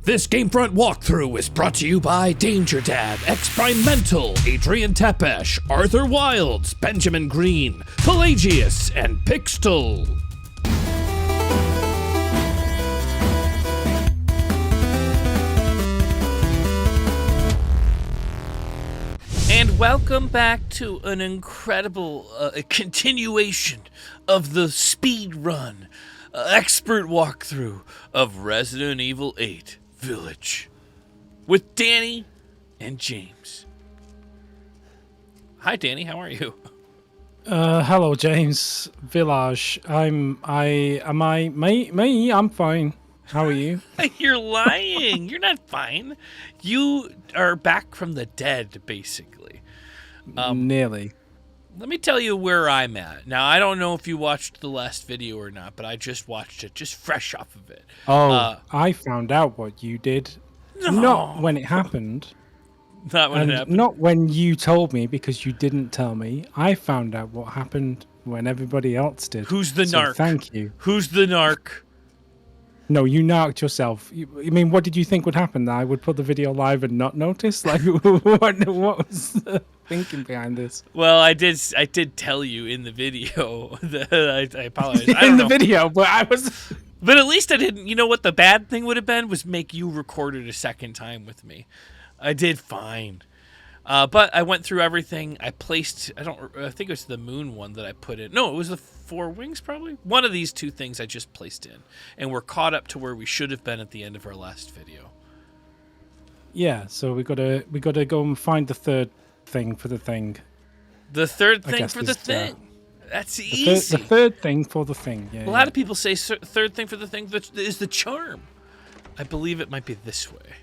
This GameFront walkthrough is brought to you by Danger Dad, Experimental, Adrian Tepesh, Arthur Wilds, Benjamin Green, Pelagius, and Pixtel. And welcome back to an incredible continuation of the speed run, expert walkthrough of Resident Evil 8 Village with Danny and James. Hi, Danny. How are you? Hello, James. Village. I'm fine. How are you? You're lying. You're not fine. You are back from the dead, basically. Nearly. Let me tell you where I'm at. Now, I don't know if you watched the last video or not, but I just watched it, just fresh off of it. Oh, I found out what you did. No. Not when it happened. Not when it happened. Not when you told me, because you didn't tell me. I found out what happened when everybody else did. Who's the narc? Thank you. Who's the narc? No, you narked yourself. I mean, what did you think would happen? That I would put the video live and not notice? Like, what was the thinking behind this? Well, I did tell you in the video. I apologize. I don't know. Video, but I was... But at least I didn't. You know what the bad thing would have been was make you record it a second time with me. I did fine. But I went through everything. I placed, I think it was the moon one that I put in. No, it was the four wings probably. One of these two things I just placed in. And we're caught up to where we should have been at the end of our last video. Yeah, so we gotta go and find the third thing for the thing. The third thing for the thing. That's easy. The third thing for the thing. Yeah, a lot of people say third thing for the thing is the charm. I believe it might be this way.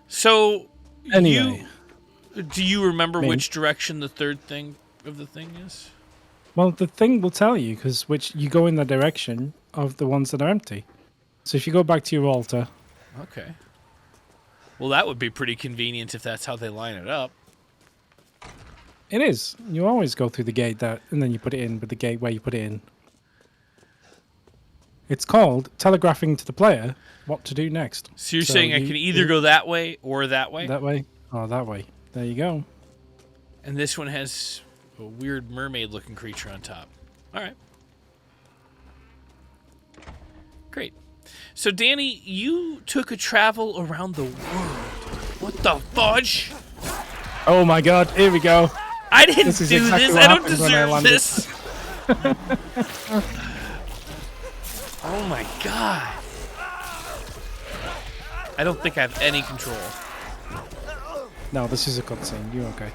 So... Anyway, do you remember which direction the third thing of the thing is? Well, the thing will tell you, because you go in the direction of the ones that are empty. So if you go back to your altar. Okay. Well, that would be pretty convenient if that's how they line it up. It is. You always go through the gate and then you put it in with the gate where you put it in. It's called telegraphing to the player what to do next. So you're saying I can either go that way or that way? That way or that way. There you go. And this one has a weird mermaid-looking creature on top. All right. Great. So, Danny, you took a travel around the world. What the fudge? Oh, my God. Here we go. I didn't do this. I don't deserve this. Oh, my God. I don't think I have any control. No, this is a cutscene. You okay?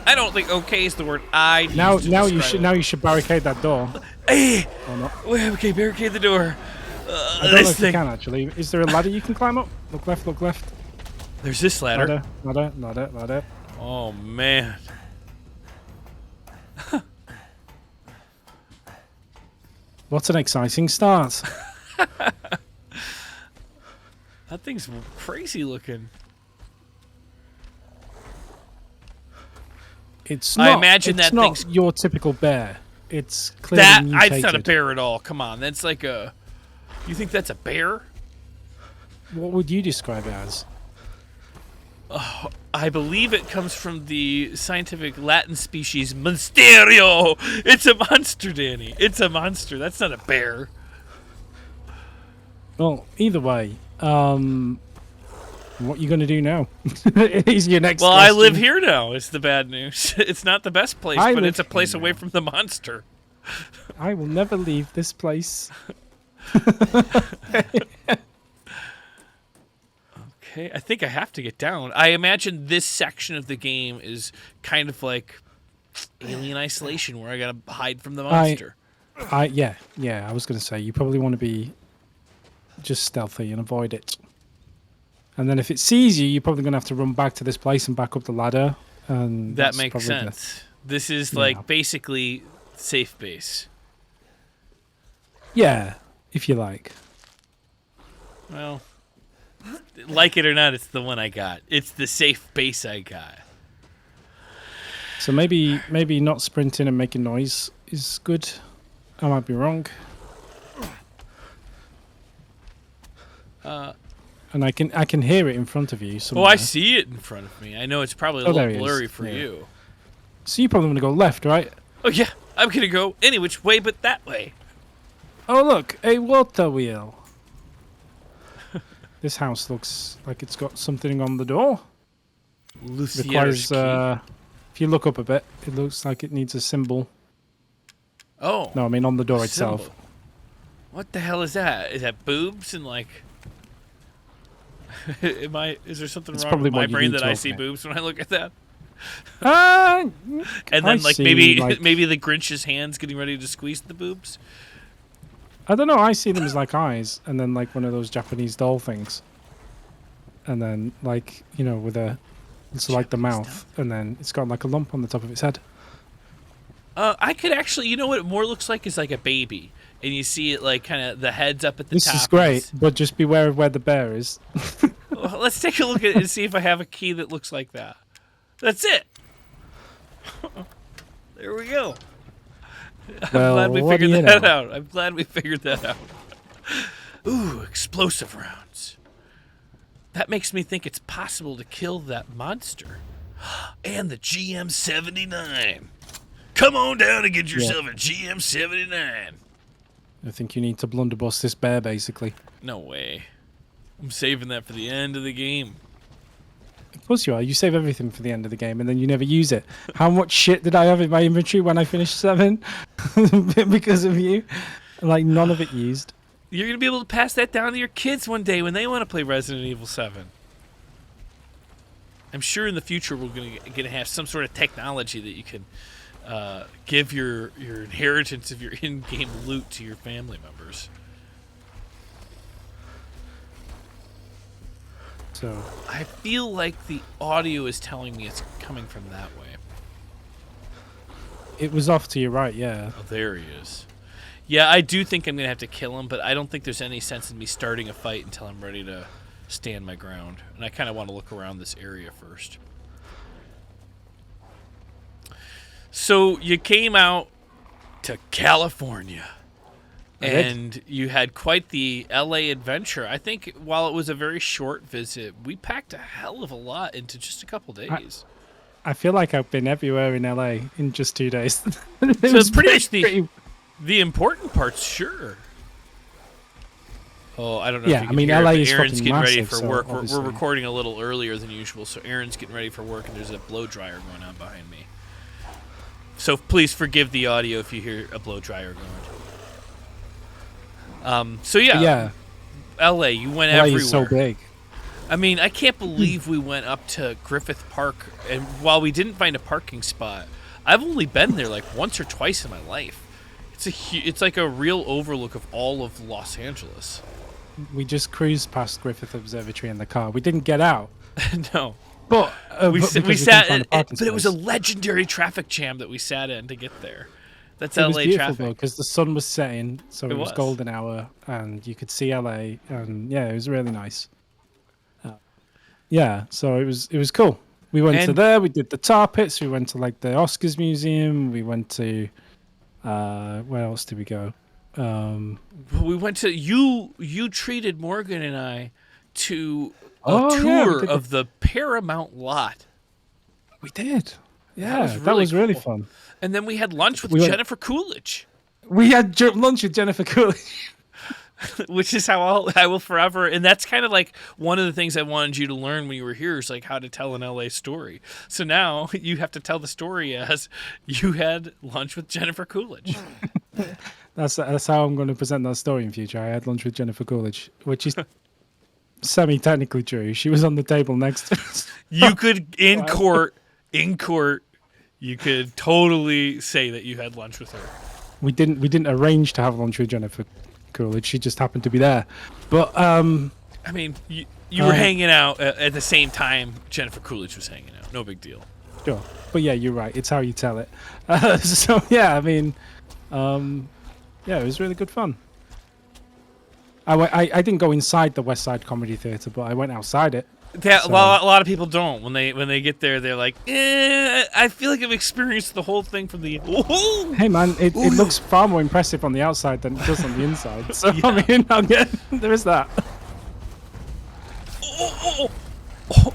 I don't think "okay" is the word I now you should barricade that door. Hey! Or not. Okay, barricade the door. I don't know if you can actually. Is there a ladder you can climb up? Look left. Look left. There's this ladder. Ladder. Oh man. What an exciting start. That thing's crazy looking. It's not. I imagine that thing's your typical bear. It's clearly mutated. That's not a bear at all. Come on, that's like a. You think that's a bear? What would you describe it as? I believe it comes from the scientific Latin species Monsterio. It's a monster, Danny. It's a monster. That's not a bear. Well, either way, what are you going to do now? Is your next question. I live here now. It's the bad news. It's not the best place, but it's a place away from the monster. I will never leave this place. Okay, I think I have to get down. I imagine this section of the game is kind of like Alien Isolation, where I gotta hide from the monster. Yeah. I was going to say you probably want to be just stealthy and avoid it. And then if it sees you, you're probably going to have to run back to this place and back up the ladder. And that makes sense. This is like basically safe base. Yeah, if you like. Well, like it or not, it's the one I got. It's the safe base I got. So maybe not sprinting and making noise is good. I might be wrong. And I can hear it in front of you. Oh, Somewhere. I see it in front of me. I know it's probably a little blurry for you. So you probably want to go left, right? Oh yeah, I'm gonna go any which way but that way. Oh look, a water wheel. This house looks like it's got something on the door. Lucier's key. If you look up a bit, it looks like it needs a symbol. Oh. No, I mean on the door itself. What the hell is that? Is that boobs and like? Is there something wrong with my brain that I see boobs when I look at that? And then like maybe the Grinch's hands getting ready to squeeze the boobs. I don't know. I see them as like eyes, and then like one of those Japanese doll things, and then like with it's like the mouth, and then it's got like a lump on the top of its head. I could actually, what it more looks like is like a baby, and you see it like kind of the head's up at the top. This is great, but just beware of where the bear is. Well, let's take a look at it and see if I have a key that looks like that. That's it. There we go. Well, I'm glad we figured that out. I'm glad we figured that out. Ooh, explosive rounds. That makes me think it's possible to kill that monster. And the GM79. Come on down and get yourself a GM79. I think you need to blunderbuss this bear, basically. No way. I'm saving that for the end of the game. Of course you are. You save everything for the end of the game, and then you never use it. How much shit did I have in my inventory when I finished 7? Because of you? Like, none of it used. You're going to be able to pass that down to your kids one day when they want to play Resident Evil 7. I'm sure in the future we're going to have some sort of technology that you can give your inheritance of your in-game loot to your family members. So I feel like the audio is telling me it's coming from that way. It was off to your right, yeah. Oh, there he is. Yeah, I do think I'm going to have to kill him, but I don't think there's any sense in me starting a fight until I'm ready to stand my ground. And I kind of want to look around this area first. So you came out to California. And you had quite the LA adventure. I think while it was a very short visit, we packed a hell of a lot into just a couple days. I feel like I've been everywhere in LA in just 2 days. It was pretty much the important parts, sure. Oh, I don't know if you can hear LA it, but is Aaron's fucking getting ready massive, for work. so We're recording a little earlier than usual, so Aaron's getting ready for work, and there's a blow dryer going on behind me. So please forgive the audio if you hear a blow dryer going. So yeah, LA, you went LA everywhere. Is so big. I mean, I can't believe we went up to Griffith Park, and while we didn't find a parking spot, I've only been there like once or twice in my life. It's like a real overlook of all of Los Angeles. We just cruised past Griffith Observatory in the car. We didn't get out. No, but we sat. But it was a legendary traffic jam that we sat in to get there. That's it LA was beautiful, traffic. though, because the sun was setting, so it was golden hour, and you could see LA, and yeah, it was really nice. Yeah, so it was cool. We went to there. We did the tar pits. We went to like the Oscars Museum. We went to where else did we go? We went to you treated Morgan and I to a tour of the Paramount lot. We did. Yeah, that was really fun. And then we had lunch with Jennifer Coolidge. We had lunch with Jennifer Coolidge. Which is how I will forever. And that's kind of like one of the things I wanted you to learn when you were here is like how to tell an LA story. So now you have to tell the story as you had lunch with Jennifer Coolidge. That's how I'm going to present that story in future. I had lunch with Jennifer Coolidge, which is semi-technically true. She was on the table next to us. You could, in court, you could totally say that you had lunch with her. We didn't arrange to have lunch with Jennifer Coolidge. She just happened to be there. But I mean, you were hanging out at the same time Jennifer Coolidge was hanging out. No big deal. Sure. But yeah, you're right. It's how you tell it. So yeah, I mean, yeah, it was really good fun. I didn't go inside the West Side Comedy Theatre, but I went outside it. Well, a lot of people don't. When they get there, they're like, I feel like I've experienced the whole thing from the... Oh! Hey, man, it looks far more impressive on the outside than it does on the inside. So, yeah. I mean, there is that. oh, oh.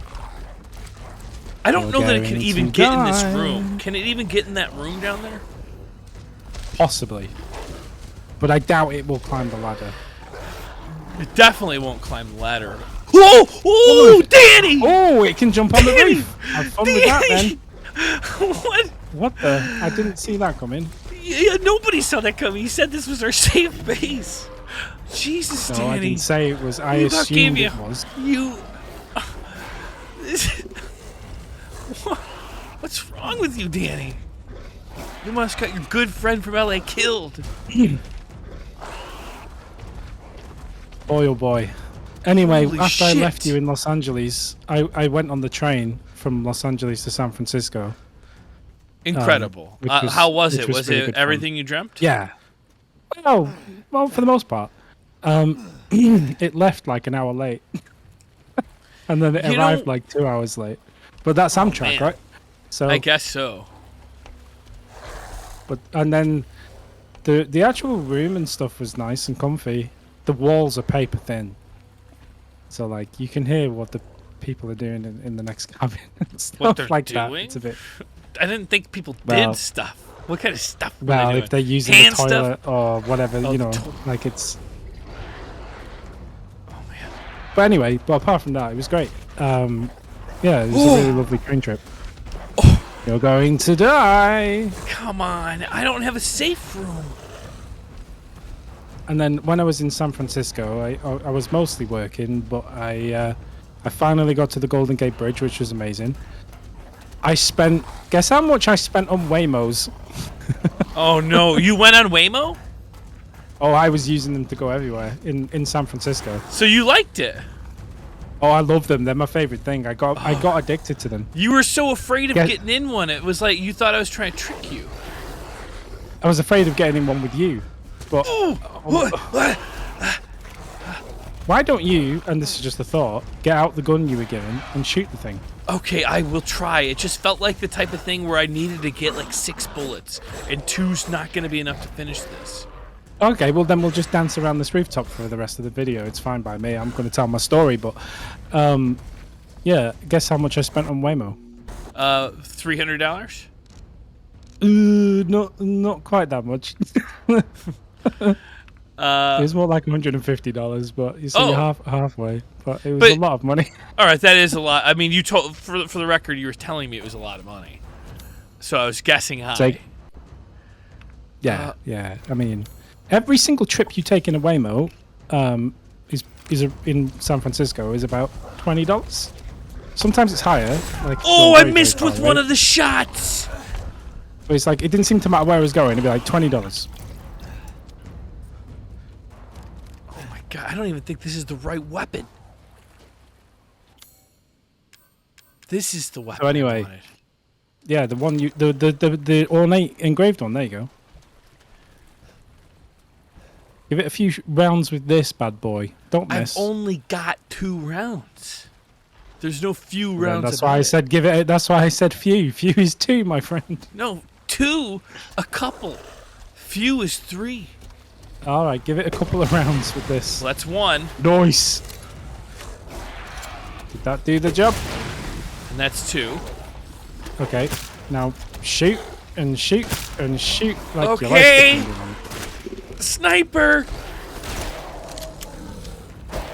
I don't know that it can going even to get in this die. room. Can it even get in that room down there? Possibly. But I doubt it will climb the ladder. It definitely won't climb the ladder. Whoa! Oh, Danny! Oh, it can jump on the Danny! roof. Have fun with that then. What? What the? I didn't see that coming. Yeah, nobody saw that coming. He said this was our safe base. Jesus, No, Danny. I didn't say it was. I You got assumed me it was. You. What's wrong with you, Danny? You must got your good friend from LA killed. Boy, oh boy. Anyway, Holy after I left shit. you in Los Angeles, I went on the train from Los Angeles to San Francisco. Incredible. Which was- How was which it? was Was really it good fun. everything you dreamt? Yeah. Well, for the most part. It left like an hour late. And then it You arrived know- like 2 hours late. But that's Amtrak, man. right? So, I guess so. and then the actual room and stuff was nice and comfy. The walls are paper thin. So like you can hear what the people are doing in the next cabin and stuff What they're like that. doing? It's a bit I didn't think people Well- did stuff. What kind of stuff were well they doing? if they're using Hand the toilet stuff? or whatever, Oh, you the know, to- like it's. Oh man. But anyway, apart from that, it was great. Yeah, it was Ooh. a really lovely train trip. You're going to die. Come on. I don't have a safe room. And then when I was in San Francisco, I was mostly working, but I finally got to the Golden Gate Bridge, which was amazing. Guess how much I spent on Waymos? Oh no. You went on Waymo? Oh, I was using them to go everywhere in San Francisco. So you liked it. Oh, I love them. They're my favorite thing. I got addicted to them. You were so afraid of Yeah. getting in one. It was like you thought I was trying to trick you. I was afraid of getting in one with you. But What? why don't you, and this is just a thought, get out the gun you were given and shoot the thing? Okay, I will try. It just felt like the type of thing where I needed to get like 6 bullets, and 2's not going to be enough to finish this. Okay, well then we'll just dance around this rooftop for the rest of the video. It's fine by me. I'm going to tell my story, but yeah. Guess how much I spent on Waymo? $300. Not quite that much. It was more like $150, but you see, Oh. you're halfway. But it was But- a lot of money. All right, that is a lot. I mean, you told for the record, you were telling me it was a lot of money, so I was guessing high. Take- Yeah. I mean, every single trip you take in a Waymo in San Francisco is about $20. Sometimes it's higher. Like Oh, I missed with one of the shots. But it's like it didn't seem to matter where I was going. It'd be like $20. Oh my god, I don't even think this is the right weapon. This is the weapon. So anyway, I wanted. Yeah, the one the ornate engraved one. There you go. Give it a few rounds with this bad boy. Don't miss. I've only got 2 rounds. There's no few Well, rounds. that's about why I it. said give it. That's why I said few. Few is 2, my friend. No, 2, a couple. Few is 3. All right, give it a couple of rounds with this. So that's 1, Nice. Did that do the job? and that's 2. Okay. Now shoot and shoot and shoot like your Okay. life's depending on it. Sniper!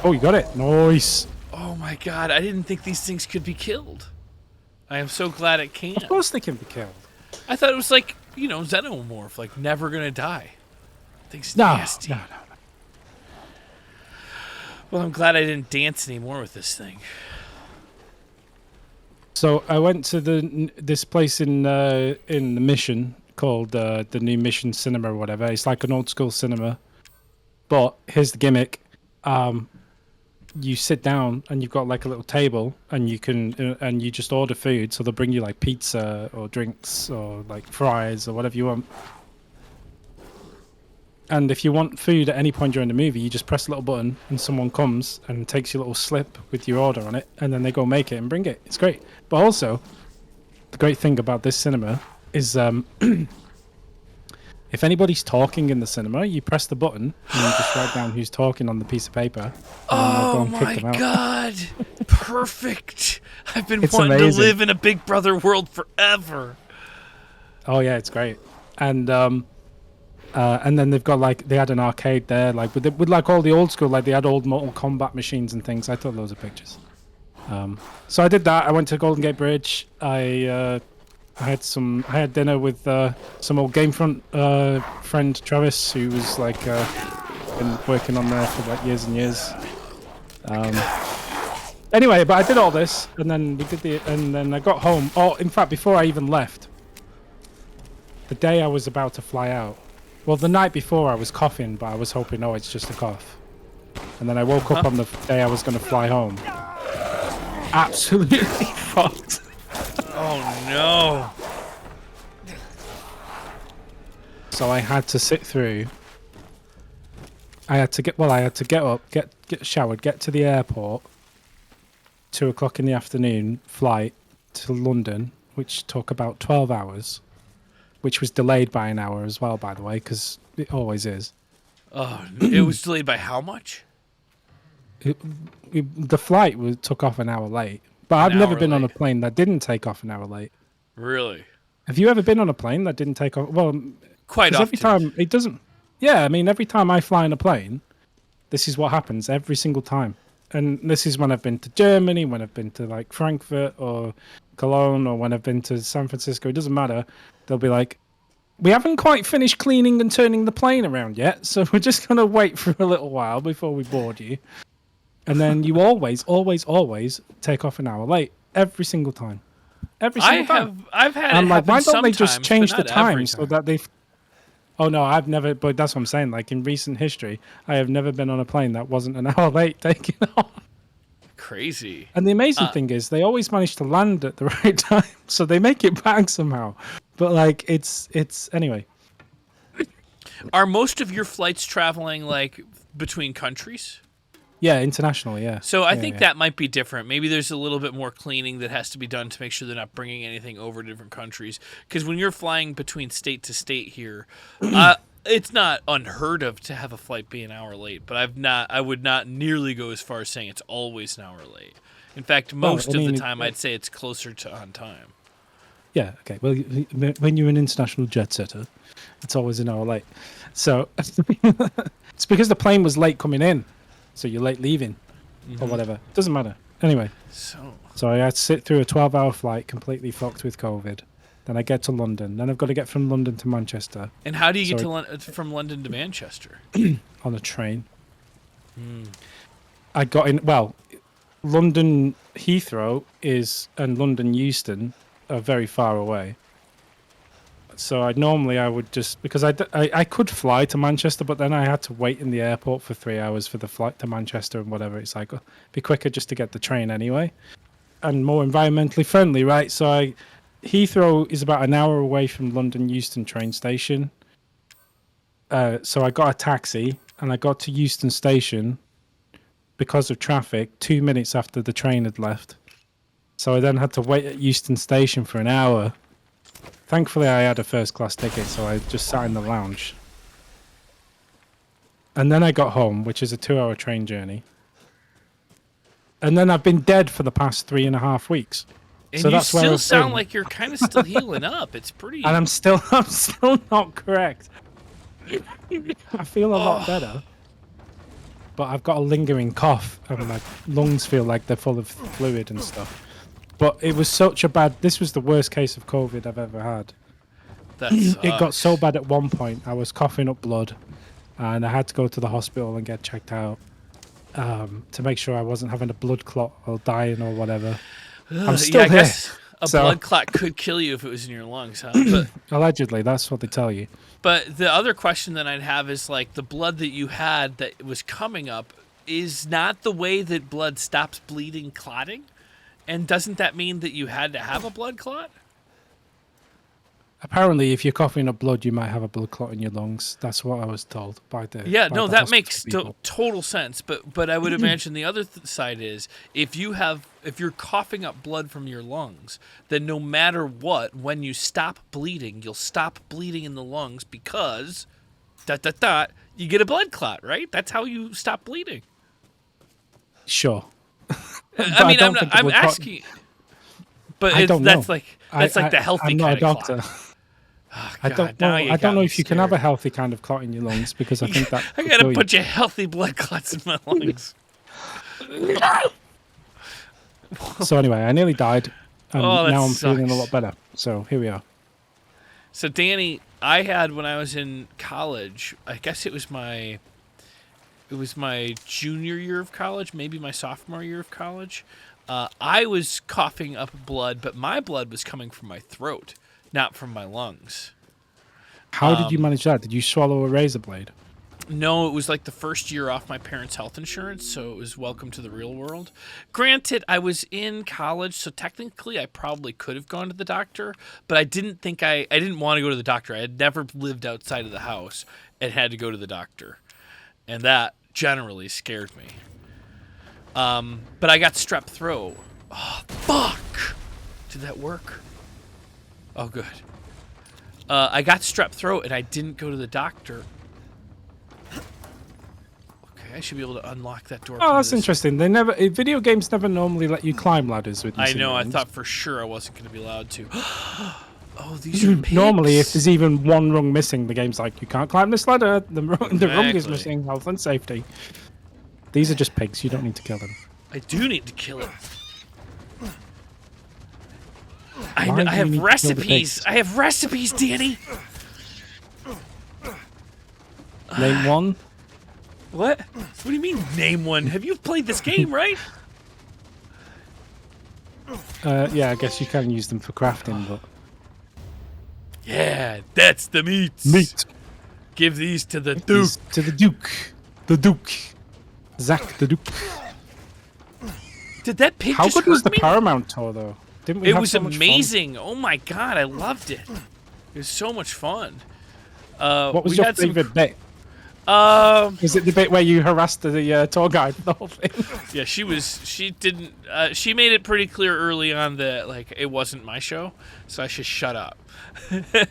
Oh, you got it. Nice. Oh my god, I didn't think these things could be killed. I am so glad it can. Of course they can be killed. I thought it was like, xenomorph, like never gonna die. Thing's No, nasty. no. Well, I'm glad I didn't dance anymore with this thing. So I went to this place in the Mission called the New Mission Cinema or whatever. It's like an old school cinema, but here's the gimmick: you sit down and you've got like a little table, and you can and you just order food. So they'll bring you like pizza or drinks or like fries or whatever you want. And if you want food at any point during the movie, you just press a little button and someone comes and takes your little slip with your order on it, and then they go make it and bring it. It's great. But also, the great thing about this cinema is If anybody's talking in the cinema, you press the button and you just write down who's talking on the piece of paper, and then they'll go Oh and kick my them out. god! Perfect. I've been It's wanting amazing. to live in a Big Brother world forever. Oh yeah, it's great. And then they've got like they had an arcade there, like with like all the old school, like they had old Mortal Kombat machines and things. I took loads of pictures. So I did that. I went to Golden Gate Bridge. I had dinner with some old GameFront friend Travis, who was like been working on there for like years and years. Anyway, but I did all this, and then and then I got home. Oh, in fact, before I even left, the day I was about to fly out, well, the night before I was coughing, but I was hoping, oh, it's just a cough. And then I woke up on the day I was going to fly home. Absolutely fucked. Oh no. So I had to sit through. I had to get up, get showered, get to the airport. 2 o'clock in the afternoon flight to London, which took about 12 hours, which was delayed by an hour as well, by the way, because it always is. Oh, it was delayed by how much? The flight took off an hour late, but I've never been on a late. plane that didn't take off an hour late. Really? Have you ever been on a plane that didn't take off? Well, Quite often. every time it doesn't. Yeah, I mean, every time I fly in a plane, this is what happens every single time. And this is when I've been to Germany, when I've been to like Frankfurt or Cologne, or when I've been to San Francisco. It doesn't matter. They'll be like, we haven't quite finished cleaning and turning the plane around yet, so we're just going to wait for a little while before we board you. And then you always, always, always take off an hour late every single time. Every single time. I've had I'm it like, happen why don't they just sometimes, change but the not every time so time. that they've... Oh, no, I've never... But that's what I'm saying. Like, in recent history, I have never been on a plane that wasn't an hour late taking off. Crazy. And the amazing thing is they always manage to land at the right time. So they make it back somehow. But, like, it's... Anyway. Are most of your flights traveling, like, between countries? Yeah, internationally, yeah. So I Yeah, think yeah. that might be different. Maybe there's a little bit more cleaning that has to be done to make sure they're not bringing anything over to different countries. Because when you're flying between state to state here, it's not unheard of to have a flight be an hour late. But I would not nearly go as far as saying it's always an hour late. In fact, most of the time, I'd say it's closer to on time. Yeah, okay. Well, when you're an international jet setter, it's always an hour late. So it's because the plane was late coming in. So you're late leaving or whatever. Doesn't matter. Anyway, so I had to sit through a 12-hour flight completely fucked with COVID. Then I get to London. Then I've got to get from London to Manchester And how do you get to from London to Manchester? on a train. I got in... Well, London Heathrow and London Euston are very far away. So I would just... Because I could fly to Manchester, but then I had to wait in the airport for 3 hours for the flight to Manchester and whatever. It's like, it'd be quicker just to get the train anyway. And more environmentally friendly, right? So Heathrow is about an hour away from London Euston train station. So I got a taxi and I got to Euston station because of traffic 2 minutes after the train had left. So I then had to wait at Euston station for an hour. Thankfully, I had a first-class ticket, so I just sat in the lounge. And then I got home, which is a 2-hour train journey. And then I've been dead for the past 3.5 weeks. And so you that's where still I've sound been. like you're kind of still healing up. It's pretty... And I'm still not correct. I feel a lot better. But I've got a lingering cough, and my lungs feel like they're full of fluid and stuff. But it was such a bad... This was the worst case of COVID I've ever had. That It got sucks. so bad at one point, I was coughing up blood. And I had to go to the hospital and get checked out to make sure I wasn't having a blood clot or dying or whatever. I'm still I here. guess a blood clot could kill you if it was in your lungs, huh? But, Allegedly, that's what they tell you. but the other question that I'd have is, like, the blood that you had that was coming up is not the way that blood stops bleeding clotting? And doesn't that mean that you had to have a blood clot? Apparently, if you're coughing up blood, you might have a blood clot in your lungs. That's what I was told by the Yeah, by no, the that hospital makes people. total sense. But I would imagine the other side is if you're coughing up blood from your lungs, then no matter what, when you stop bleeding, you'll stop bleeding in the lungs because you get a blood clot, right? That's how you stop bleeding. Sure. I mean, don't think a I'm blood clot- asking, but I don't know. that's like the healthy I'm not kind a of doctor. clot. Oh, I God, don't now know. you I got don't know me if you can have a scared. healthy kind of clot in your lungs because I think that I could got a kill you. bunch of healthy blood clots in my lungs. So anyway, I nearly died, and Oh, that now I'm feeling a sucks. lot better. So here we are. So Danny, I had when I was in college, I guess it was my junior year of college, maybe my sophomore year of college. I was coughing up blood, but my blood was coming from my throat, not from my lungs. How did you manage that? Did you swallow a razor blade? No, it was like the first year off my parents' health insurance, so it was welcome to the real world. Granted, I was in college, so technically I probably could have gone to the doctor, but I didn't want to go to the doctor. I had never lived outside of the house and had to go to the doctor. And that generally scared me. But I got strep throat. Oh, fuck! Did that work? Oh, good. I got strep throat and I didn't go to the doctor. Okay, I should be able to unlock that door. Oh, that's interesting. They never video games never normally let you climb ladders with. I know. I rings. thought for sure I wasn't going to be allowed to. Oh, these are pigs. Normally, if there's even one rung missing, the game's like, you can't climb this ladder. The rung is Exactly. missing. Health and safety. These are just pigs. You don't need to kill them. I do need to kill it. I Why do you have need to kill the recipes. pigs? I have recipes, Danny. Name one. What? What do you mean, name one? Have you played this game, right? Yeah, I guess you can use them for crafting, but Yeah, that's the meats. meat. Give these to the Duke. These to the Duke. The Duke. Zach the Duke. Did that pig How just good was hurt the me? Paramount tour, though? Didn't we It have was so much fun? amazing. Oh my god, I loved it. It was so much fun. What was we your had some- favorite bit? Um, Is it the bit where you harassed the tour guide for the whole thing? yeah, she didn't. She made it pretty clear early on that like it wasn't my show, so I should shut up,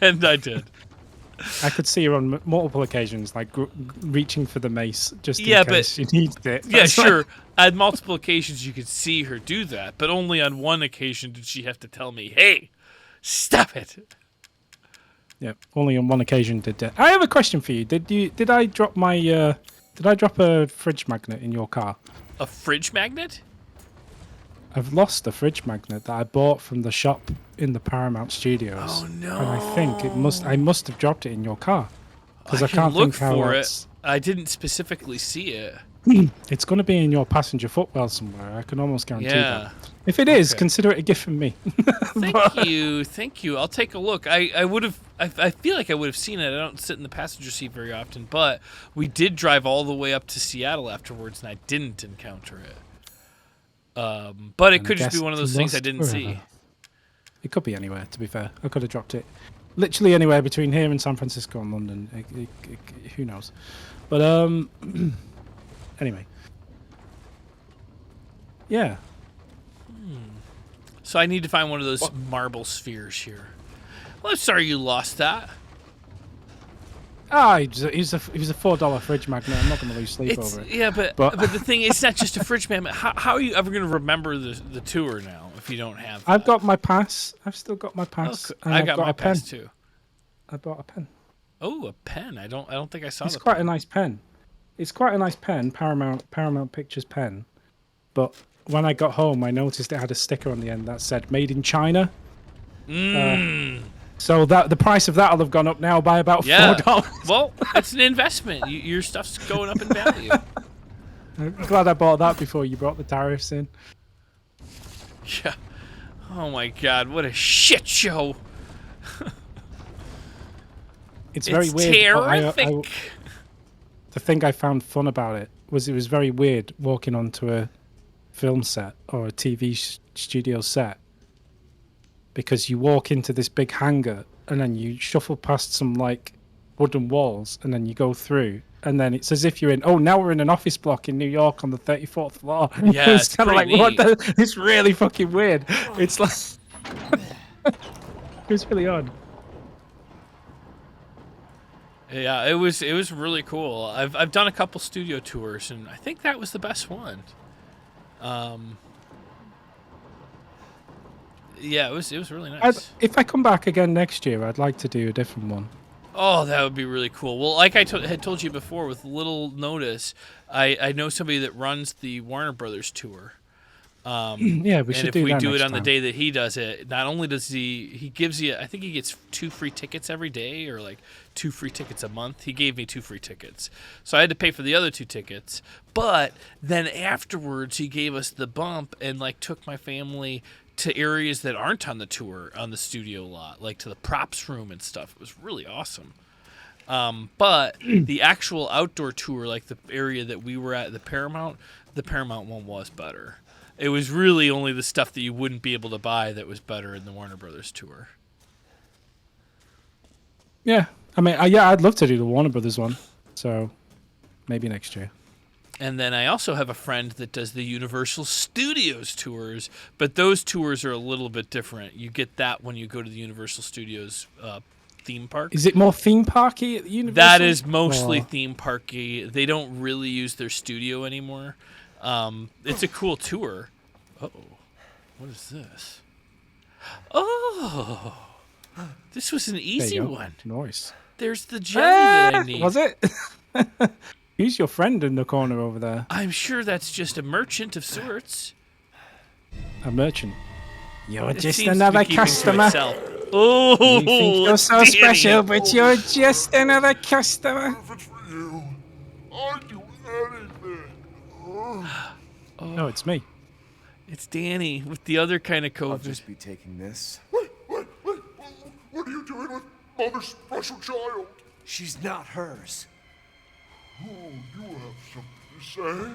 and I did. I could see her on multiple occasions, like reaching for the mace just in Yeah, case she needs it. Yeah, That's like- sure. On multiple occasions, you could see her do that, but only on one occasion did she have to tell me, "Hey, stop it." Yeah, only on one occasion did that. I have a question for you. Did I drop my did I drop a fridge magnet in your car? A fridge magnet? I've lost a fridge magnet that I bought from the shop in the Paramount Studios. Oh no! And I think I must have dropped it in your car because I can can't look think how for else. it. I didn't specifically see it. It's going to be in your passenger footwell somewhere. I can almost guarantee Yeah. that. If it is, Okay. consider it a gift from me. Thank you. I'll take a look. I would have. I feel like I would have seen it. I don't sit in the passenger seat very often, but we did drive all the way up to Seattle afterwards, and I didn't encounter it. But it And I could just be guess one of it's those things I lost didn't see. forever. It could be anywhere, to be fair. I could have dropped it. Literally anywhere between here and San Francisco and London. Who knows? But, anyway. Yeah. So I need to find one of those marble spheres here. Well, I'm sorry you lost that. Ah, he was a $4 fridge magnet. I'm not going to lose sleep It's over it. yeah, but But- the thing is, it's not just a fridge magnet. How are you ever going to remember the tour now if you don't have? That? I've got my pass. I've still got my Oh, pass. cool. and I I've got got my a pen. pass too. I bought a pen. Oh, a pen. I don't think I saw It's the quite pen. a nice pen. It's quite a nice pen, Paramount Pictures pen. But when I got home, I noticed it had a sticker on the end that said "Made in China." So that the price of that will have gone up now by about Yeah. $4. Well, it's an investment. Your stuff's going up in value. I'm glad I bought that before you brought the tariffs in. Yeah. Oh my God! What a shit show. It's very It's weird. but terrific. the thing I found fun about it was very weird walking onto a film set or a TV studio set because you walk into this big hangar and then you shuffle past some like wooden walls, and then you go through, and then it's as if you're in. Oh, now we're in an office block in New York on the 34th floor. Yeah, It's it's kind of pretty like what? neat. It's really fucking weird. It's like it's really odd. Yeah, it was really cool. I've done a couple studio tours, and I think that was the best one. Yeah, it was really nice. If I come back again next year, I'd like to do a different one. Oh, that would be really cool. Well, like I had told you before, with little notice, I know somebody that runs the Warner Brothers tour. Yeah, we And should if do we that do it next on the time. day that he does it, not only does he gives you, I think he gets 2 free tickets every day, or like 2 free tickets a month. He gave me 2 free tickets, so I had to pay for the other 2 tickets. But then afterwards, he gave us the bump and like took my family to areas that aren't on the tour, on the studio lot, like to the props room and stuff. It was really awesome. But the actual outdoor tour, like the area that we were at, the Paramount one was better. It was really only the stuff that you wouldn't be able to buy that was better in the Warner Brothers tour. Yeah, I mean, yeah, I'd love to do the Warner Brothers one. So maybe next year. And then I also have a friend that does the Universal Studios tours, but those tours are a little bit different. You get that when you go to the Universal Studios theme park. Is it more theme parky at the Universal? That is mostly Or- theme parky. They don't really use their studio anymore. It's a cool tour. Uh-oh. What is this? Oh, this was an There easy you go. one. Nice. There's the jelly that I need. Was it? Who's your friend in the corner over there? I'm sure that's just a merchant of sorts. A merchant. You're It just seems to be another keeping to customer. itself. Oh, You think you're it's so Danny. special, but you're just another customer. If it's for you, I'd do anything. No, it's me. It's Danny with the other kind of I'll COVID. just be taking this. Wait. What are you doing with Mother's special child? She's not hers. Oh, you have something to say?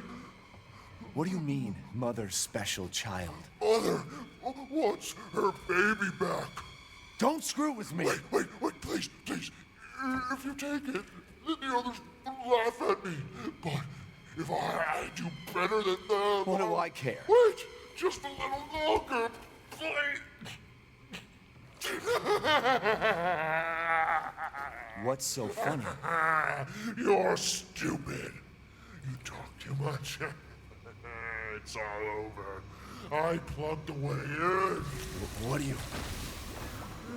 What do you mean, mother's special child? Mother wants her baby back. Don't screw with me. Wait, please. If you take it, then the others will laugh at me. But if I do better than them... What do I care? Wait, just a little longer, please. What's so funny? You're stupid. You talk too much. It's all over. I plugged the way in. What do you...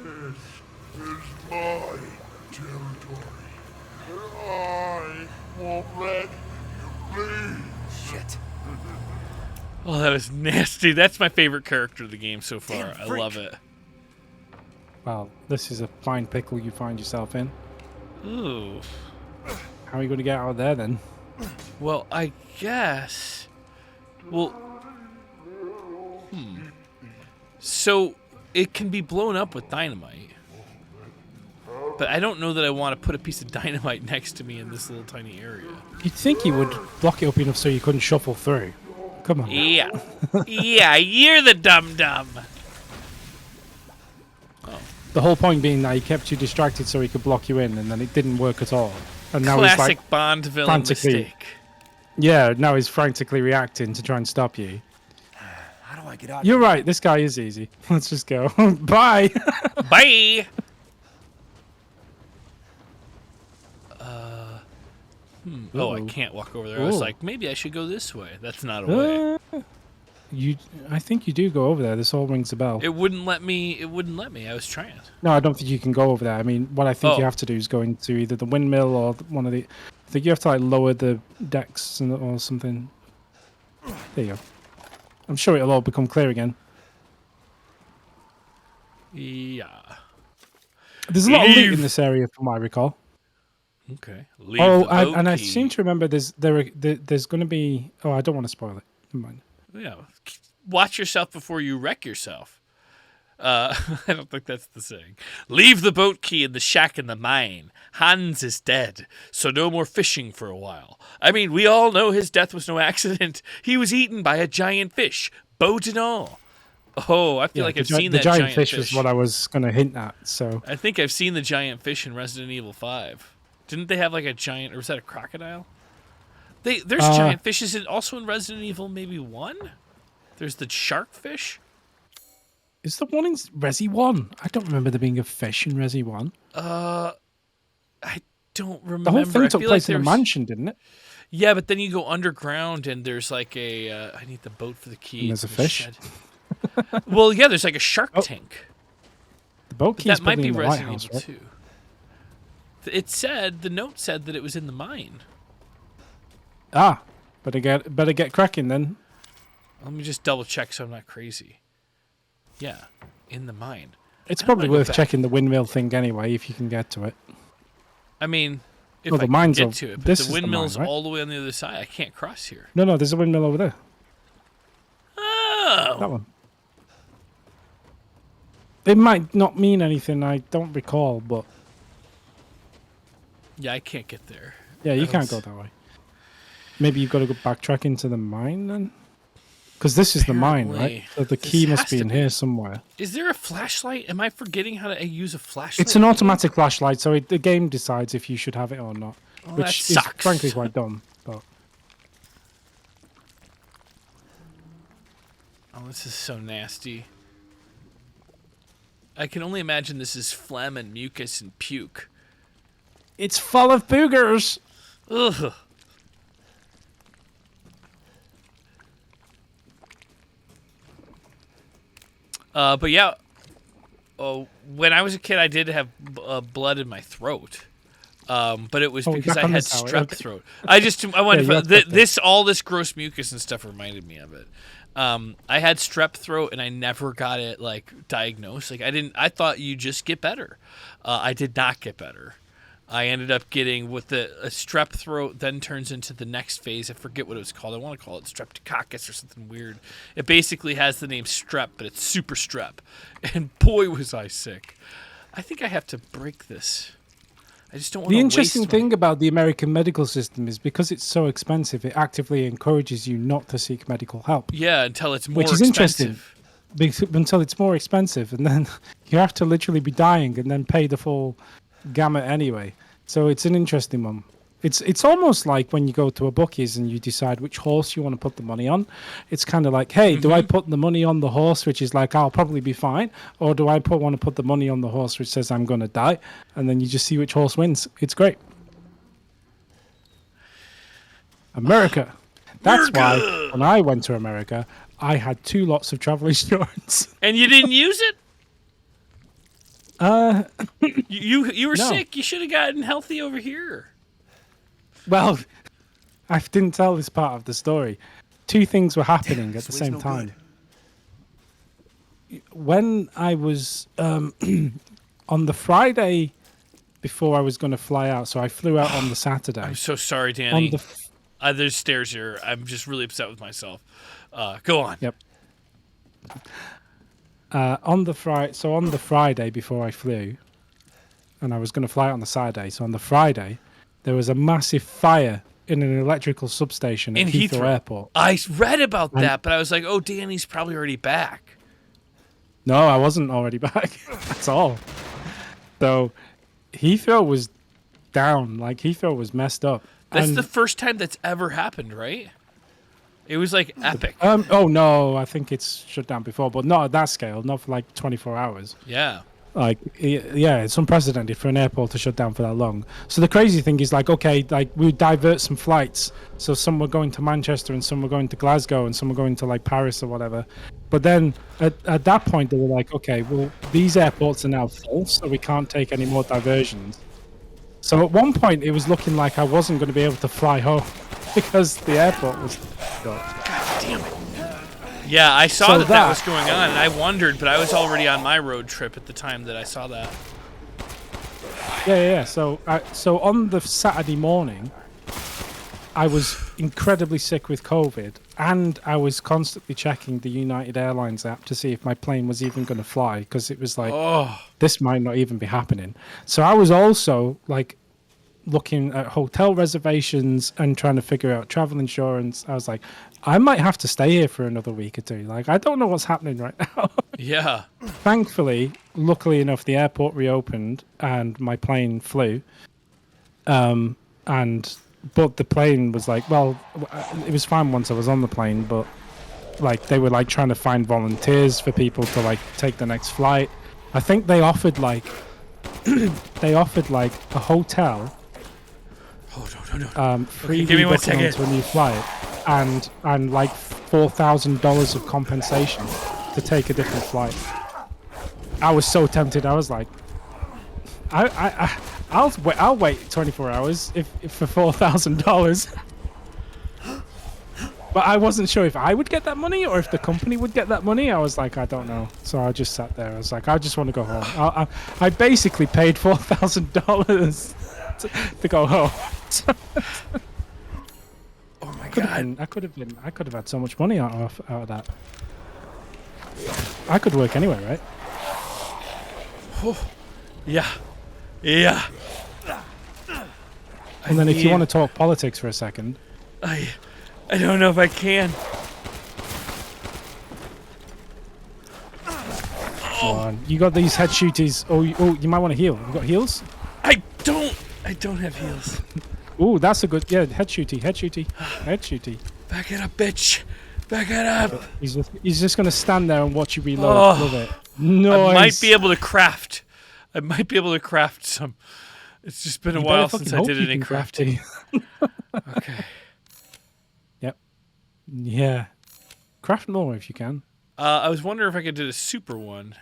This is my territory. And I won't let you leave. Shit. Oh, that was nasty. That's my favorite character of the game so far. Damn I freak. love it. Well, this is a fine pickle you find yourself in. Ooh. How are you going to get out of there then? Well, I guess. Well. So it can be blown up with dynamite. But I don't know that I want to put a piece of dynamite next to me in this little tiny area. You'd think he would block it up enough so you couldn't shuffle through. Come on. Yeah. Yeah, you're the dum-dum. The whole point being that he kept you distracted so he could block you in, and then it didn't work at all. And now Classic he's like, Bond villain frantically- mistake. yeah, now he's frantically reacting to try and stop you. How do I get out of You're right, this guy is easy. Let's just go. Bye. Bye. Oh, I Uh-oh. can't walk over there. I was Ooh. like, maybe I should go this way. That's not a way. I think you do go over there. This all rings a bell. It wouldn't let me. It wouldn't let me. I was trying. No, I don't think you can go over there. I mean, what I think Oh. you have to do is go into either the windmill or one of the. I think you have to like lower the decks or something. There you go. I'm sure it'll all become clear again. Yeah. There's a lot of loot Leave. in this area, from what I recall. Okay. Leave Oh, the boat and I key. seem to remember there's going to be. Oh, I don't want to spoil it. Never mind. Yeah. Watch yourself before you wreck yourself. I don't think that's the saying. Leave the boat key in the shack in the mine. Hans is dead, so no more fishing for a while. I mean, we all know his death was no accident. He was eaten by a giant fish, boat and all. Oh, I feel Yeah, like I've the seen that giant fish was what I was going to hint at. So I think I've seen the giant fish in Resident Evil 5. Didn't they have like a giant, or was that a crocodile? There's giant fishes also in Resident Evil maybe 1? There's the shark fish? is the one in Resi 1? I don't remember there being a fish in Resi 1. I don't remember. The whole thing I took feel place like in a there's- mansion, didn't it? Yeah, but then you go underground and there's like a. I need the boat for the key. And there's to a the fish? shed. Well, yeah, there's like a shark tank. The boat But key's that might probably be in the Resident lighthouse, Evil right? 2. The note said that it was in the mine. Ah, better get cracking then. Let me just double check so I'm not crazy. Yeah, in the mine. It's I don't probably wanna go worth back. checking the windmill thing anyway if you can get to it. I mean, if Well, I the can mine's get over- to it, but this the is the mine, windmill's right? all the way on the other side. I can't cross here. No, there's a windmill over there. That Oh, one. It might not mean anything. I don't recall, but yeah, I can't get there. yeah, you That can't was- go that way. Maybe you've got to go backtrack into the mine then, because this is the mine, right? Apparently. So the This key must has be to in be. here somewhere. Is there a flashlight? Am I forgetting how to use a flashlight? It's an automatic flashlight, so the game decides if you should have it or not, Well, which that is sucks. frankly quite dumb. But Oh, this is so nasty. I can only imagine this is phlegm and mucus and puke. it's full of boogers. Ugh. But yeah, when I was a kid, I did have blood in my throat. But it was Oh, because back I on had this now, strep okay. throat. I wanted Yeah, you had strep this all this gross mucus and stuff reminded me of it. I had strep throat and I never got it like diagnosed. Like I thought you just get better. I did not get better. I ended up getting with a strep throat, then turns into the next phase. I forget what it was called. I want to call it streptococcus or something weird. It basically has the name strep, but it's super strep. And boy, was I sick. I think I have to break this. I just don't want to The interesting waste thing about the American medical system is because it's so expensive, it actively encourages you not to seek medical help, Yeah, until it's more which is interesting. expensive. Until it's more expensive, and then you have to literally be dying and then pay the full gamut anyway. So it's an interesting one. It's almost like when you go to a bookies and you decide which horse you want to put the money on. It's kind of like, hey, do I put the money on the horse which is like I'll probably be fine, or do I want to put the money on the horse which says I'm going to die? And then you just see which horse wins. It's great. America. That's why when I went to America, I had 2 lots of travel insurance. And you didn't use it? You were No. sick. You should have gotten healthy over here. Well, I didn't tell this part of the story. 2 things were happening at the This way's same no time. good. When I was on the Friday before I was going to fly out, so I flew out on the Saturday. I'm so sorry, On Danny. the There's stairs here. I'm just really upset with myself. Go on. Yep. On the Friday before I flew, and I was going to fly out on the Saturday. So on the Friday, there was a massive fire in an electrical substation In at Heathrow Heathrow. Airport. I read about that, but I was like, oh, Danny's probably already back. No, I wasn't already back at all. So Heathrow was down. Like Heathrow was messed up. That's And, the first time that's ever happened, right? It was like epic. oh no, I think it's shut down before, but not at that scale. Not for like 24 hours. Yeah. Like, yeah, it's unprecedented for an airport to shut down for that long. So the crazy thing is, like, okay, like we would divert some flights. So some were going to Manchester and some were going to Glasgow and some were going to like Paris or whatever. But then at that point, they were like, okay, well, these airports are now full, so we can't take any more diversions. So at one point, it was looking like I wasn't going to be able to fly home because the airport was shut. Yeah, I saw So that that- was going on, and I wondered, but I was already on my road trip at the time that I saw that. Yeah. So on the Saturday morning, I was incredibly sick with COVID, and I was constantly checking the United Airlines app to see if my plane was even going to fly, because it was like, Oh, this might not even be happening. So I was also like looking at hotel reservations and trying to figure out travel insurance. I was like, I might have to stay here for another week or two. Like, I don't know what's happening right now. Yeah. Thankfully, luckily enough, the airport reopened and my plane flew. But the plane was like, well, it was fine once I was on the plane, but like they were like trying to find volunteers for people to like take the next flight. I think they offered like a hotel, free Okay, give me 1 booking onto second. a new flight, and like $4,000 of compensation to take a different flight. I was so tempted. I was like, I'll wait 24 hours if for $4,000. But I wasn't sure if I would get that money or if the company would get that money. I was like, I don't know. So I just sat there. I was like, I just want to go home. I basically paid $4,000 to go home. Oh my god. I could have had so much money out of that. I could work anywhere, right? Yeah. Yeah. And then if you want to talk politics for a second, I don't know if I can. come on. You got these head shooties. Oh, you might want to heal. You got heals? I don't have heals. Oh, that's a good. Yeah, head shooty. Back it up, bitch. Back it up. He's just gonna stand there and watch you reload. Oh. Love it. Nice. I might be able to craft. Some. It's just been a You while better since fucking I hope did you any can craft crafting. Okay. Yep. Yeah. Craft more if you can. I was wondering if I could do a super one.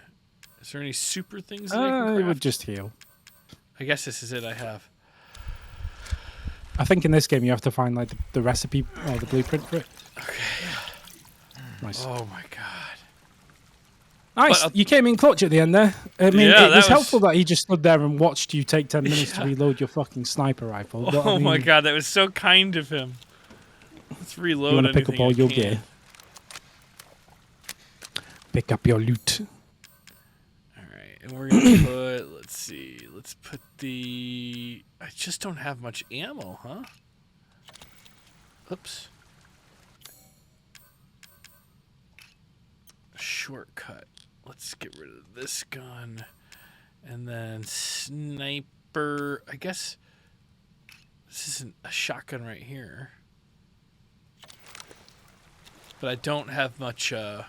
Is there any super things that I can It craft? would just heal. I guess this is it I have. I think in this game you have to find like the recipe or the blueprint for it. Okay. Nice. Oh my god. Nice. But, You came in clutch at the end there. I mean, Yeah, it that was was- helpful that he just stood there and watched you take 10 minutes to reload your fucking sniper rifle. But, I Oh my mean, god, that was so kind of him. Let's reload. You want to pick up anything all I your can. gear. Pick up your loot. Alright, and we're gonna put, let's see, let's put the, I just don't have much ammo, huh? Oops. Shortcut. Let's get rid of this gun. And then sniper, I guess this isn't a shotgun right here. But I don't have much, I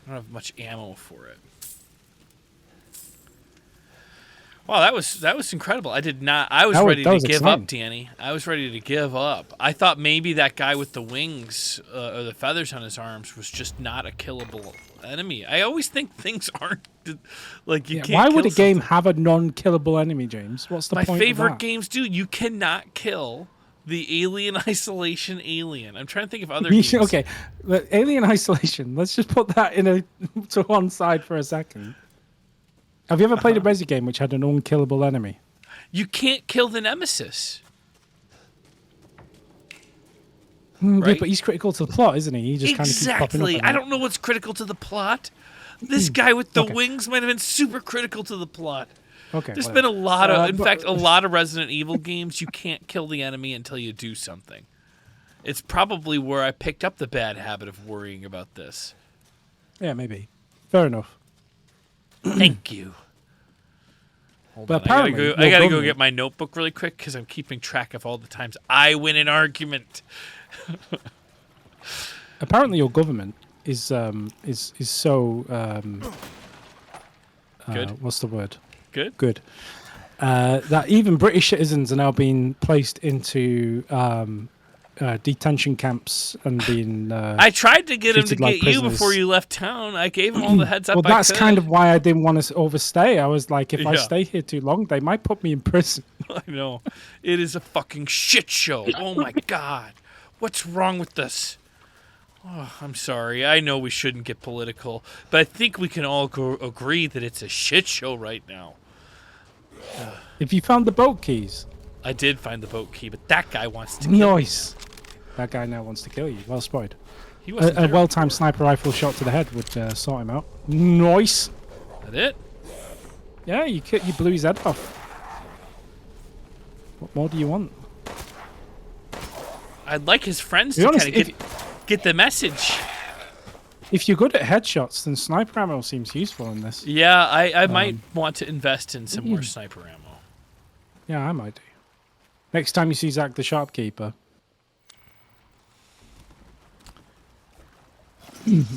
don't have much ammo for it. Wow, that was incredible. I did not. I was ready to give up, Danny. I was ready to give up. I thought maybe that guy with the wings or the feathers on his arms was just not a killable enemy. I always think things aren't like you can't. Why would a kill game something. have a non-killable enemy, James? What's the My point favorite of that? games do? You cannot kill the Alien Isolation alien. I'm trying to think of other games. Okay, but Alien Isolation. Let's just put that to one side for a second. Have you ever played a Resi game which had an unkillable enemy? You can't kill the Nemesis. Yeah, Right? but he's critical to the plot, isn't he? He just kind of keeps popping up. Exactly. I don't know what's critical to the plot. This guy with the wings might have been super critical to the plot. Okay. There's whatever. been a lot of, in but- fact, a lot of Resident Evil games. You can't kill the enemy until you do something. It's probably where I picked up the bad habit of worrying about this. Yeah, maybe. Fair enough. Thank you. Hold But on, apparently, I gotta your go government- get my notebook really quick because I'm keeping track of all the times I win an argument. Apparently, your government is so Good. what's the word? Good. Good. That even British citizens are now being placed into detention camps and being. I tried to get him to treated like get you before prisoners. you left town. I gave him all the heads up. Well, that's kind of why I didn't want to overstay. I was like, if I Yeah. stay here too long, they might put me in prison. I know. It is a fucking shit show. Oh my god. What's wrong with this? Oh, I'm sorry. I know we shouldn't get political, but I think we can all agree that it's a shit show right now. If you found the boat keys, I did find the boat key, but that guy wants to kill me. nice. That guy now wants to kill you. Well spotted. He wasn't A there. well-timed sniper rifle shot to the head would sort him out. Nice. That it? Yeah, you blew his head off. What more do you want? I'd like his friends To to be honest, kind of get the message. If you're good at headshots, then sniper ammo seems useful in this. Yeah, I might want to invest in some more sniper ammo. Yeah, I might do. Next time you see Zach the Shopkeeper.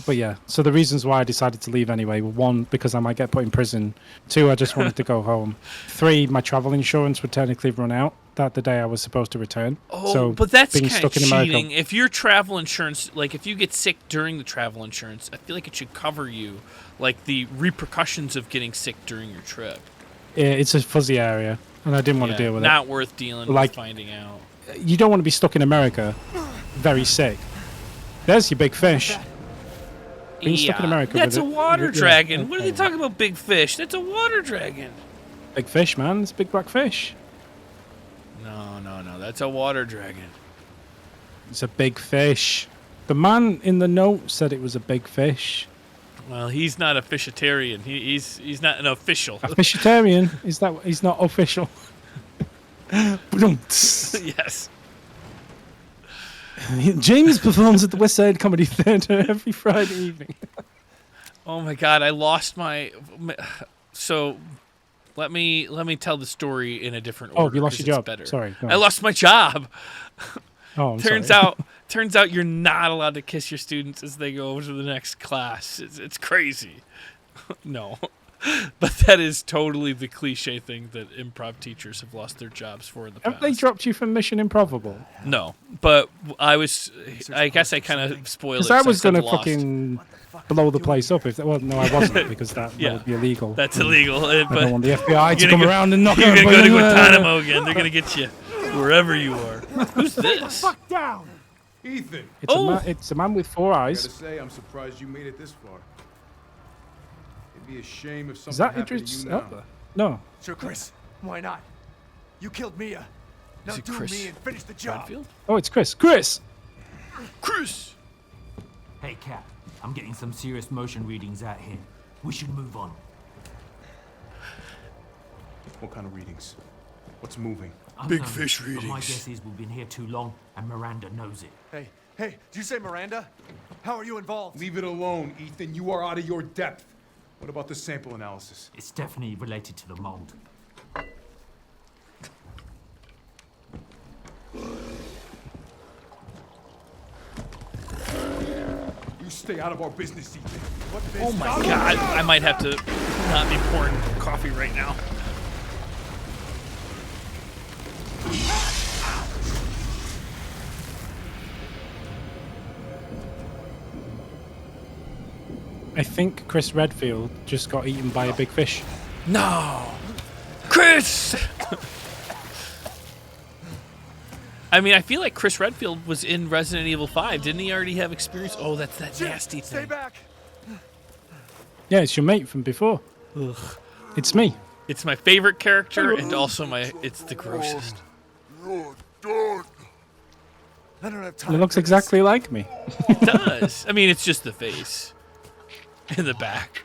But yeah, so the reasons why I decided to leave anyway were 1, because I might get put in prison. 2, I just wanted to go home. 3, my travel insurance would technically run out that the day I was supposed to return. Oh, so but that's being kind of stuck in America, cheating. If your travel insurance, like if you get sick during the travel insurance, I feel like it should cover you, like the repercussions of getting sick during your trip. yeah, it's a fuzzy area, and I didn't want to deal with Not worth dealing Like- with finding out. it. You don't want to be stuck in America, very sick. There's your big fish. Being stuck in America That's with a it- water yeah, dragon. What are they okay. talking about, big fish? That's a water dragon. Big fish, man. It's a big black fish. No. That's a water dragon. It's a big fish. The man in the note said it was a big fish. Well, he's not a fishitarian. He's not an official. A fishitarian? Is that he's not official? Yes. James performs at the West Side Comedy Theatre every Friday evening. Oh my God, I lost my. So, let me tell the story in a different order. Oh, you lost 'cause your it's job. better. Sorry. go I on. lost my job. Oh, I'm Turns sorry. out you're not allowed to kiss your students as they go over to the next class. It's crazy. No. But that is totally the cliche thing that improv teachers have lost their jobs for in the past. Have they dropped you from Mission Improbable? No, but I guess I kind of spoiled it. Because I 'cause was said going to lost. fucking blow the place up. Well, no, I wasn't, because that Yeah. would be illegal. That's And illegal. I But don't want the FBI to You're come gonna go- around and knock you're going to go to everybody- Guantanamo again. They're going to get you wherever you are. Who's this? down! Ethan! It's a man with 4 I eyes. gotta say, I'm surprised you made it this far. It'd be a shame if Is something that happened Idris to you now. Elba? No. Sure, Chris. Why not? You killed Mia. Now Is it do Chris me and finish the job. Redfield? Oh, it's Chris. Chris! Chris! Hey, Cap. I'm getting some serious motion readings out here. We should move on. What kind of readings? What's moving? Big fish But my readings. guess is we've been here too long, and Miranda knows it. Hey, did you say Miranda? How are you involved? Leave it alone, Ethan. You are out of your depth. What about the sample analysis? It's definitely related to the mold. You stay out of our business, Ethan. What Oh my God. I might have to not be pouring coffee right now. I think Chris Redfield just got eaten by a big fish. No! Chris! I mean, I feel like Chris Redfield was in Resident Evil 5. Didn't he already have experience? Oh, that's that nasty Stay thing. back. Yeah, it's your mate from before. It's me. It's my favorite character, and also it's the grossest. You're done. I don't have time. It looks for this. exactly like me. It does. I mean, it's just the face. In the back.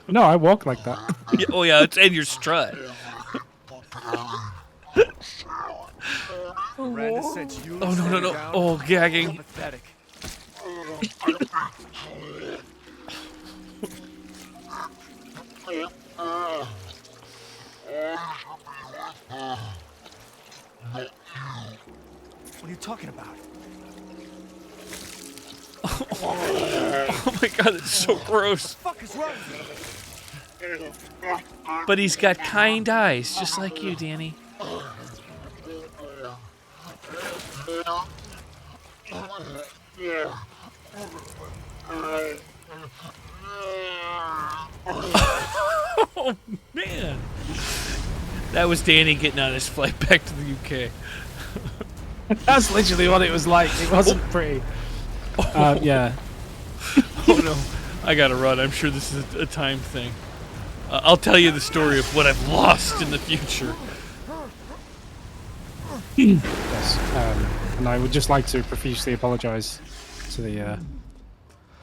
No, I walk like that. Yeah, oh, yeah, it's in your strut. Miranda sent you. Oh, no. down. Oh, gagging. Pathetic. What are you talking about? Oh, my God, it's so gross. Fuck is wrong with you? But he's got kind eyes, just like you, Danny. Oh, man. That was Danny getting on his flight back to the UK. That's literally what it was like. It wasn't pretty. Yeah. Oh, no. I gotta run. I'm sure this is a time thing. I'll tell you the story of what I've lost in the future. Yes. And I would just like to profusely apologise to the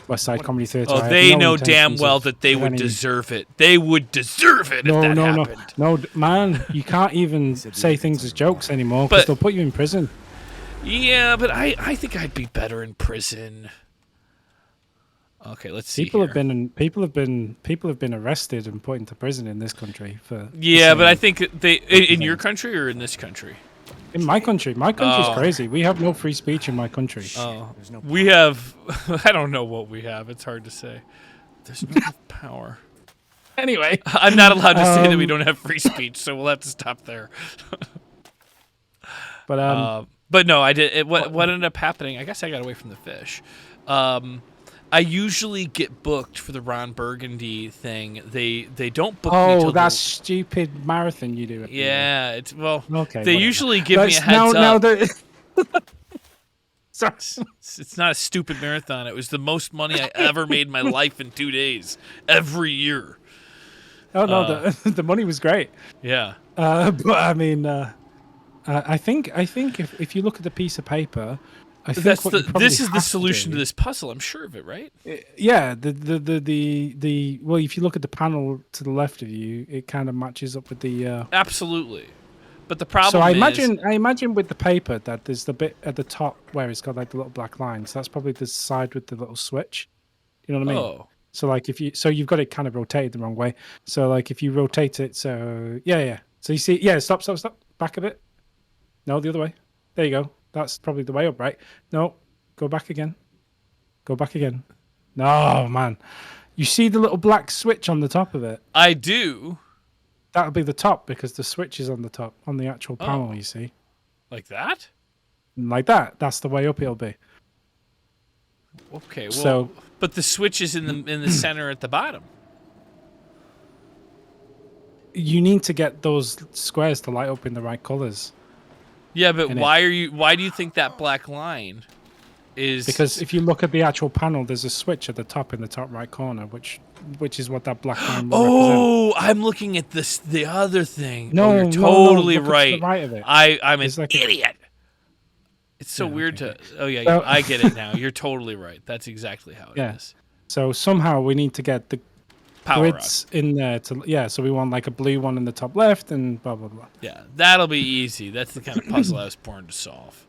West Side Comedy Theatre. Oh, I have they no know damn intentions well of that they would any- deserve it. They would deserve it No, if that no, happened. no, man. You can't even said we say did things as something jokes anymore because they'll put you in prison. Yeah, but I think I'd be better in prison. Okay, let's see. People here. have been arrested and put into prison in this country for. Yeah, but I saying- think they in your country or in this country. in my country's Oh. crazy. We have no free speech in my country. Oh, There's no we have. I don't know what we have. It's hard to say. There's no power. Anyway, I'm not allowed to say that we don't have free speech, so we'll have to stop there. but No, I did. What ended up happening? I guess I got away from the fish. I usually get booked for the Ron Burgundy thing. They don't book me till that stupid marathon you do. yeah. It's well. Okay, They whatever. usually give me a Let's- heads now up. Sorry. It's not a stupid marathon. It was the most money I ever made in my life in 2 days every year. Oh no, the money was great. Yeah. But I mean, I think if you look at the piece of paper, I think That's what you probably this is the have to solution to do- this puzzle. I'm sure of it, right? Yeah, the well, if you look at the panel to the left of you, it kind of matches up with the. Absolutely. But the problem So I is, imagine with the paper that there's the bit at the top where it's got like the little black lines. That's probably the side with the little switch. You know what I mean? oh, So like if you you've got it kind of rotated the wrong way. So like if you rotate it, so yeah. So you see, yeah, stop, back a bit. No, the other way. There you go. That's probably the way up, right? No, go back again. Go back again. No, man. You see the little black switch on the top of it? I do. That'll be the top because the switch is on the top, on the actual panel, Oh. you see? Like that? Like that. That's the way up it'll be. Okay. Well, So- but the switch is in the center at the bottom. You need to get those squares to light up in the right colors. Yeah, but In it. why do you think that black line is? Because if you look at the actual panel, there's a switch at the top in the top right corner, which is what that black line will represent. Oh, I'm looking at the other thing. No, oh, you're no, totally look to the right. right of it. I'm an It's like a- idiot. It's so Yeah, weird okay, to. Oh yeah, So- I get it now. You're totally right. That's exactly how it is. Yeah. So somehow we need to get the Power up. grids in there to so we want like a blue one in the top left and blah blah blah. Yeah, that'll be easy. That's the kind of puzzle I was born to solve.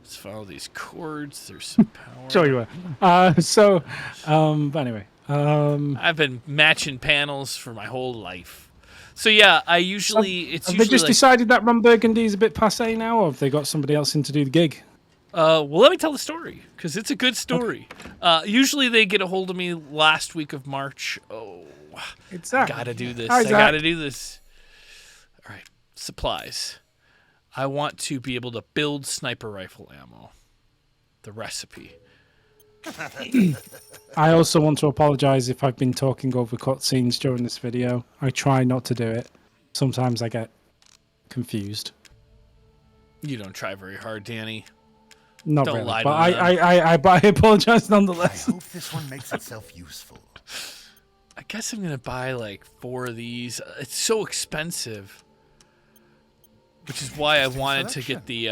Let's follow these chords. There's some power. Sure you were. But anyway, I've been matching panels for my whole life. So yeah, it's have usually they just like, decided that Ron Burgundy is a bit passé now, or have they got somebody else in to do the gig? well, let me tell the story because it's a good story. Usually they get a hold of me last week of March. Oh, It's that. gotta do this. How's I that? gotta do this. All right, supplies. I want to be able to build sniper rifle ammo. The recipe. I also want to apologize if I've been talking over cutscenes during this video. I try not to do it. Sometimes I get confused. You don't try very hard, Danny. Not Don't really, lie to but them. but I apologize I nonetheless. hope this one makes itself useful. I guess I'm gonna buy like 4 of these. It's so expensive, which is why I wanted to get the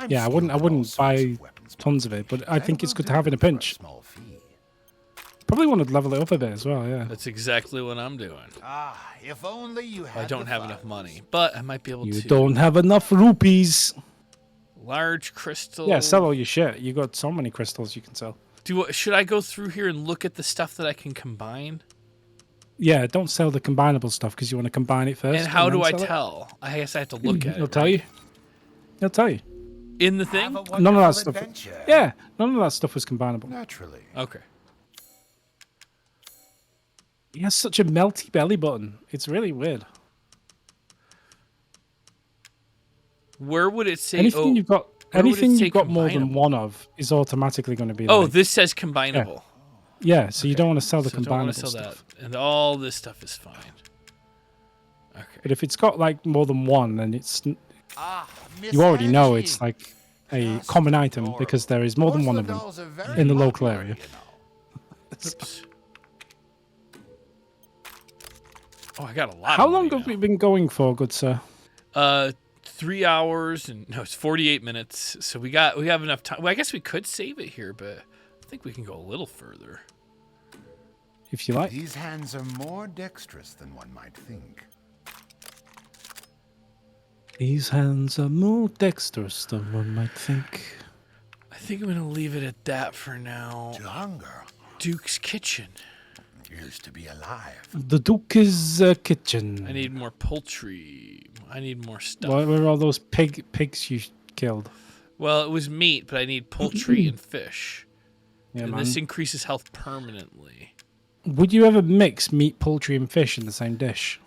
Yeah, I wouldn't buy tons of it, but I think it's good to have in a pinch. Probably want to level it up a bit as well. Yeah. That's exactly what I'm doing. Ah, if only you had. I don't have enough money, but I might be able You to. don't have enough rupees. Large crystal. Yeah, sell all your shit. You got so many crystals you can sell. Should I go through here and look at the stuff that I can combine? Yeah, don't sell the combinable stuff because you want to combine it first. And how do then I sell it. tell? I guess I have to look at it. He'll tell right? you. He'll tell you. In the thing. None of that stuff. Yeah, none of that stuff was combinable. Naturally. Okay. He has such a melty belly button. It's really weird. Where would it say? Anything you've got, where would it anything say you've got more than combinable? one of is automatically going to be. Oh, like, this says combinable. yeah. So you don't want to sell the So I don't want combinable to sell stuff. that, and all this stuff is fine. Okay. But if it's got like more than one, then it's Ah, you already know it's like a common item because there is more than one of them in the local area. Oops. Oh, I got a lot. How of long money have we been going for, good sir? now. 3 hours and no, it's 48 minutes. So we have enough time. Well, I guess we could save it here, but think we can go a little further. If you like. These hands are more dexterous than one might think. These hands are more dexterous than one might think. I think I'm gonna leave it at that for now. To hunger Duke's Kitchen. is to be alive. The Duke's kitchen. I need more poultry. I need more stuff. Where are all those pigs you killed? Well, it was meat, but I need poultry and fish. Yeah, and man. this increases health permanently. Would you ever mix meat, poultry, and fish in the same dish?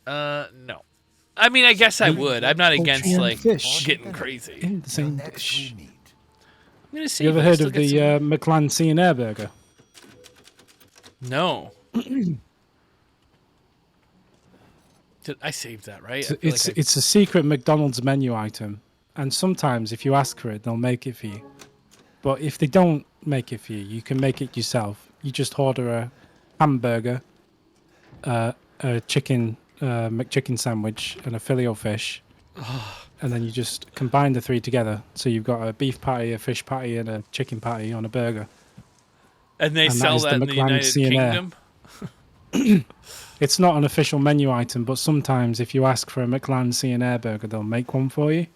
No. I mean, I guess I would. I'm not Poultry against, and like, fish. getting crazy. In the same Next dish. we meet. I'm gonna save You ever it. heard Still of get the some- McLaren Air burger? No. I saved that, right? I feel It's like I- it's a secret McDonald's menu item, and sometimes if you ask for it, they'll make it for you. But if they don't make it for you, you can make it yourself. You just order a hamburger, a chicken McChicken sandwich, and a filet-o-fish, and then you just combine the three together. So you've got a beef patty, a fish patty, and a chicken patty on a burger. and they and that sell is the that in the McLaren United CNR. Kingdom. It's not an official menu item, but sometimes if you ask for a McLaren Air burger, they'll make one for you.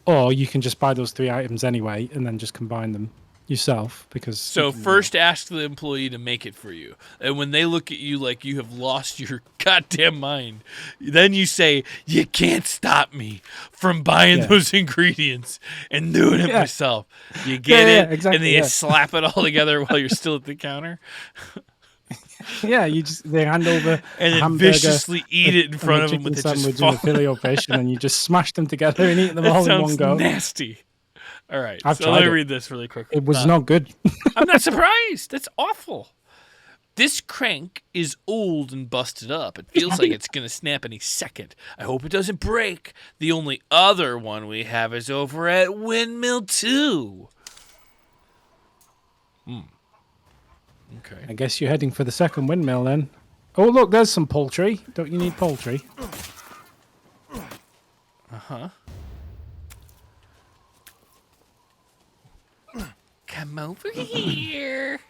Or you can just buy those three items anyway and then just combine them yourself. Because So first ask the employee to make it for you. And when they look at you like you have lost your goddamn mind, then you say, you can't stop me from buying Yeah. those ingredients and doing it Yeah. myself. You get Yeah, it, exactly, and then you yeah. slap it all together while you're still at the counter. yeah, they hand over And a then hamburger, viciously eat it in a front of them McChicken with it just sandwich and a falling. filet-o-fish, and then you just smash them together and eat them That all in one sounds go. nasty. All right, I've so let tried me it. read this really quick. It was not good. I'm not surprised. That's awful. This crank is old and busted up. It feels like it's going to snap any second. I hope it doesn't break. The only other one we have is over at Windmill 2. Okay. I guess you're heading for the second windmill then. Oh, look, there's some poultry. Don't you need poultry? Uh-huh. Come over here.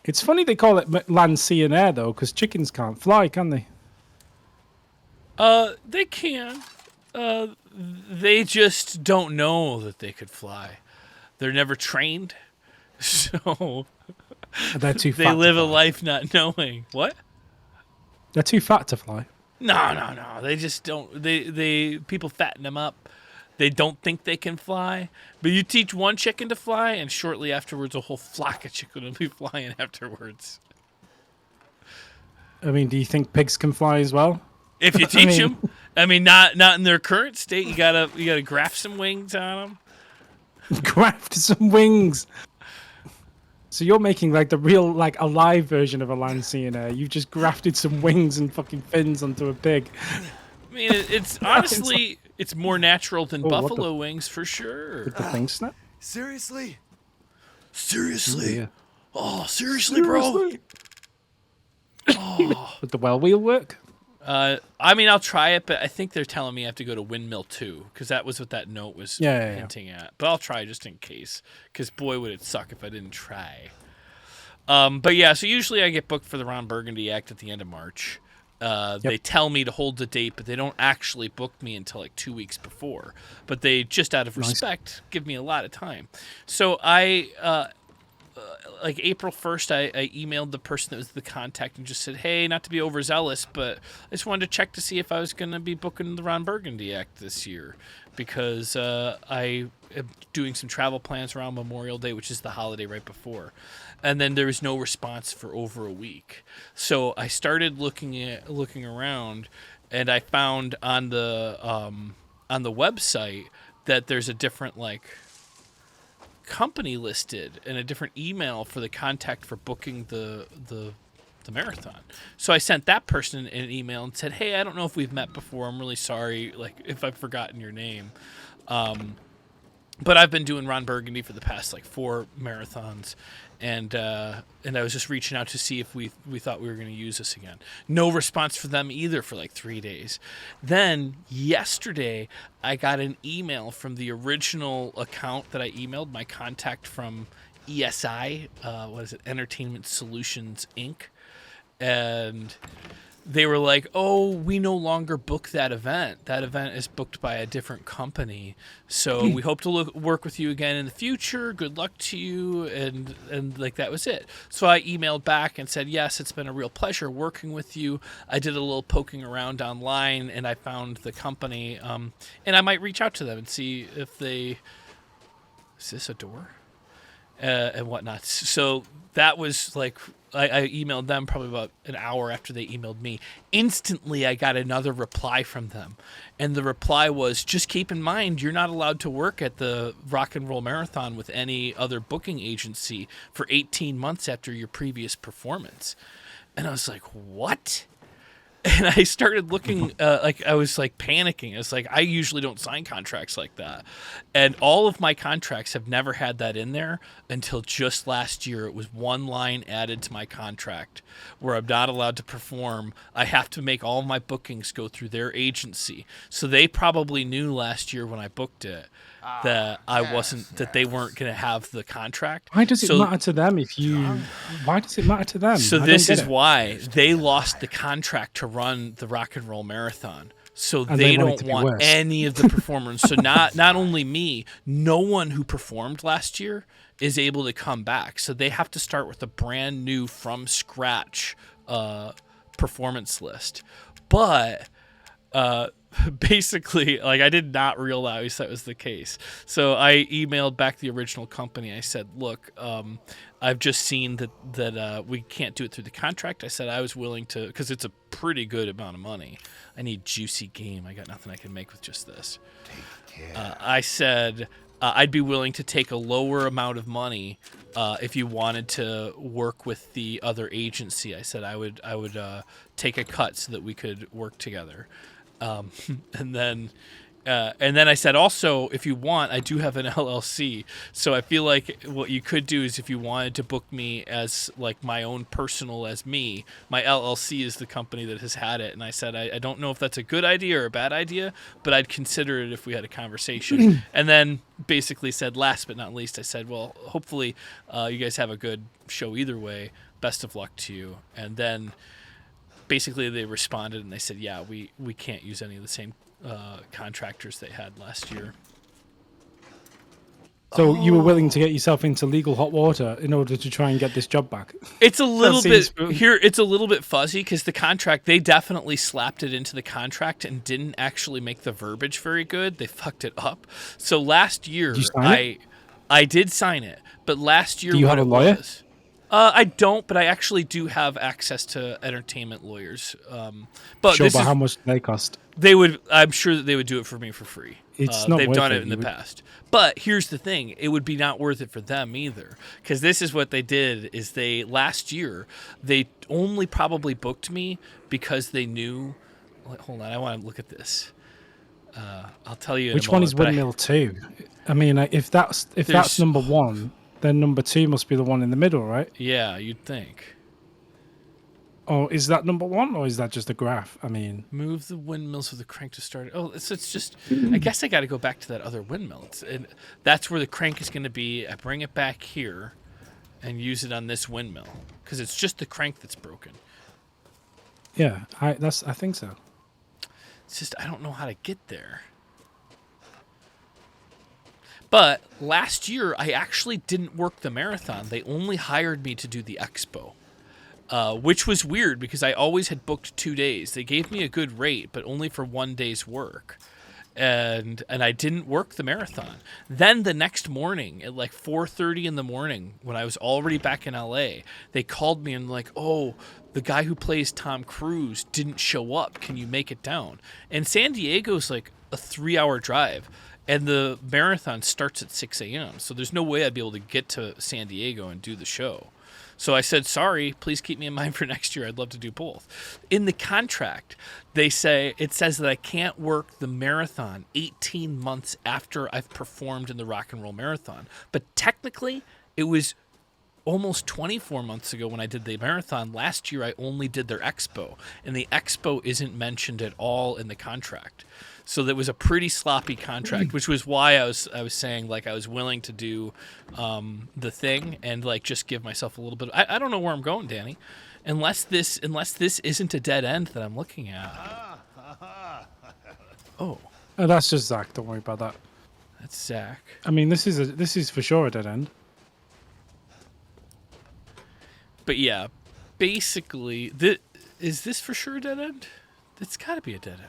It's funny they call it land, sea, and air, though, because chickens can't fly, can they? They can. They just don't know that they could fly. They're never trained. So They're too fat. they live to a fly. life not knowing. What? They're too fat to fly. No. They just don't. They people fatten them up. They don't think they can fly. But you teach one chicken to fly, and shortly afterwards, a whole flock of chicken will be flying afterwards. I mean, do you think pigs can fly as well? If you teach mean- them, I mean, not in their current state. You gotta graft some wings on them. Graft some wings. So you're making like the real, like alive version of a land, sea, and air. You've just grafted some wings and fucking fins onto a pig. I mean, it's honestly, it's more natural than what the- buffalo wings for sure. Did the thing snap? Seriously? Seriously? Yeah. Oh, seriously, bro? Would the well wheel work? I mean, I'll try it, but I think they're telling me I have to go to Windmill 2, because that was what that note was Yeah. hinting at. But I'll try just in case, because boy, would it suck if I didn't try. But yeah, so usually I get booked for the Ron Burgundy Act at the end of March. They tell me to hold the date, but they don't actually book me until like 2 weeks before. But they, just out of respect, give me a lot of time. So I... like April 1st, I emailed the person that was the contact and just said, hey, not to be overzealous, but I just wanted to check to see if I was going to be booking the Ron Burgundy Act this year, because I am doing some travel plans around Memorial Day, which is the holiday right before. And then there was no response for over a week. So I started looking around, and I found on the website that there's a different company listed and a different email for the contact for booking the marathon. So I sent that person an email and said, hey, I don't know if we've met before. I'm really sorry, if I've forgotten your name. But I've been doing Ron Burgundy for the past like 4 marathons, and I was just reaching out to see if we thought we were going to use this again. No response for them either for like 3 days. Then yesterday, I got an email from the original account that I emailed, my contact from ESI, Entertainment Solutions Inc., and they were like, "Oh, we no longer book that event. That event is booked by a different company. So we hope to work with you again in the future. Good luck to you." And like that was it. So I emailed back and said, "Yes, it's been a real pleasure working with you. I did a little poking around online and I found the company. And I might reach out to them and see if they. Is this a door? And whatnot." So that was like. I emailed them probably about an hour after they emailed me. Instantly, I got another reply from them. And the reply was, "Just keep in mind, you're not allowed to work at the Rock and Roll Marathon with any other booking agency for 18 months after your previous performance." And I was like, what? And I started looking, I was like panicking. I was like, I usually don't sign contracts like that. And all of my contracts have never had that in there until just last year. It was one line added to my contract where I'm not allowed to perform. I have to make all of my bookings go through their agency. So they probably knew last year when I booked it that that they weren't going to have the contract. Why does it matter to them if you? Why does it matter to them? So this is why they lost the contract to run the Rock and Roll Marathon. So they don't want any of the performers. So not only me, no one who performed last year is able to come back. So they have to start with a brand new from scratch performance list. But basically, like, I did not realize that was the case. So I emailed back the original company. I said, "Look, I've just seen that we can't do it through the contract." I said I was willing to, because it's a pretty good amount of money. I need juicy game. I got nothing I can make with just this. I said I'd be willing to take a lower amount of money if you wanted to work with the other agency. I said I would take a cut so that we could work together. And then I said, also, if you want, I do have an LLC. So I feel like what you could do is, if you wanted to book me as like my own personal as me, my LLC is the company that has had it. And I said, I don't know if that's a good idea or a bad idea, but I'd consider it if we had a conversation. And then basically said, last but not least, I said, well, hopefully you guys have a good show either way. Best of luck to you. And then basically they responded and they said, yeah, we can't use any of the same contractors they had last year. So you were willing to get yourself into legal hot water in order to try and get this job back? It's a little bit here. It's a little bit fuzzy because the contract, they definitely slapped it into the contract and didn't actually make the verbiage very good. They fucked it up. So last year, I did sign it, but last year, do you have a lawyer? I don't, but I actually do have access to entertainment lawyers. But sure, but how much do they cost? They would. I'm sure that they would do it for me for free. It's not. They've done it in the past. But here's the thing: it would be not worth it for them either, because this is what they did: is they last year they only probably booked me because they knew. Hold on, I want to look at this. I'll tell you. Which one is Windmill 2? I mean, if that's number 1. Then number 2 must be the one in the middle, right? Yeah, you'd think. Oh, is that number 1 or is that just a graph? I mean, move the windmills with the crank to start. Oh, it's just. I guess I got to go back to that other windmill. That's where the crank is going to be. I bring it back here, and use it on this windmill because it's just the crank that's broken. Yeah, I think so. It's just I don't know how to get there. But last year, I actually didn't work the marathon. They only hired me to do the expo, which was weird because I always had booked 2 days. They gave me a good rate, but only for 1 day's work. And I didn't work the marathon. Then the next morning at like 4:30 in the morning, when I was already back in LA, they called me and like, "Oh, the guy who plays Tom Cruise didn't show up. Can you make it down?" And San Diego's like a 3-hour drive. And the marathon starts at 6 a.m., so there's no way I'd be able to get to San Diego and do the show. So I said, sorry, please keep me in mind for next year. I'd love to do both. In the contract, it says that I can't work the marathon 18 months after I've performed in the Rock and Roll Marathon. But technically, it was almost 24 months ago when I did the marathon. Last year, I only did their expo, and the expo isn't mentioned at all in the contract. So that was a pretty sloppy contract, which was why I was saying like I was willing to do the thing and like just give myself a little bit. I don't know where I'm going, Danny, unless this isn't a dead end that I'm looking at. Oh, That's just Zach. Don't worry about that. that's Zach. I mean, this is for sure a dead end. But yeah, basically, is this for sure a dead end? It's got to be a dead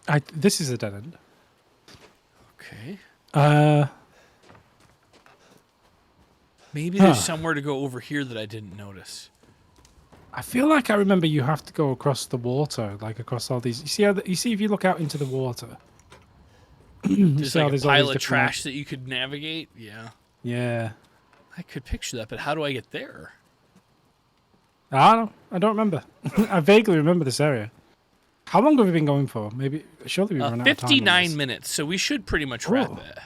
end. This is a dead end. Okay. Maybe there's somewhere to go over here that I didn't notice. I feel like I remember you have to go across the water, like across all these. You see if you look out into the water. There's see how like a there's all these pile of different, trash that you could navigate. Yeah. Yeah. I could picture that, but how do I get there? I don't remember. I vaguely remember this area. How long have we been going for? Maybe surely we've run out of time. 59 minutes, so we should pretty much wrap it.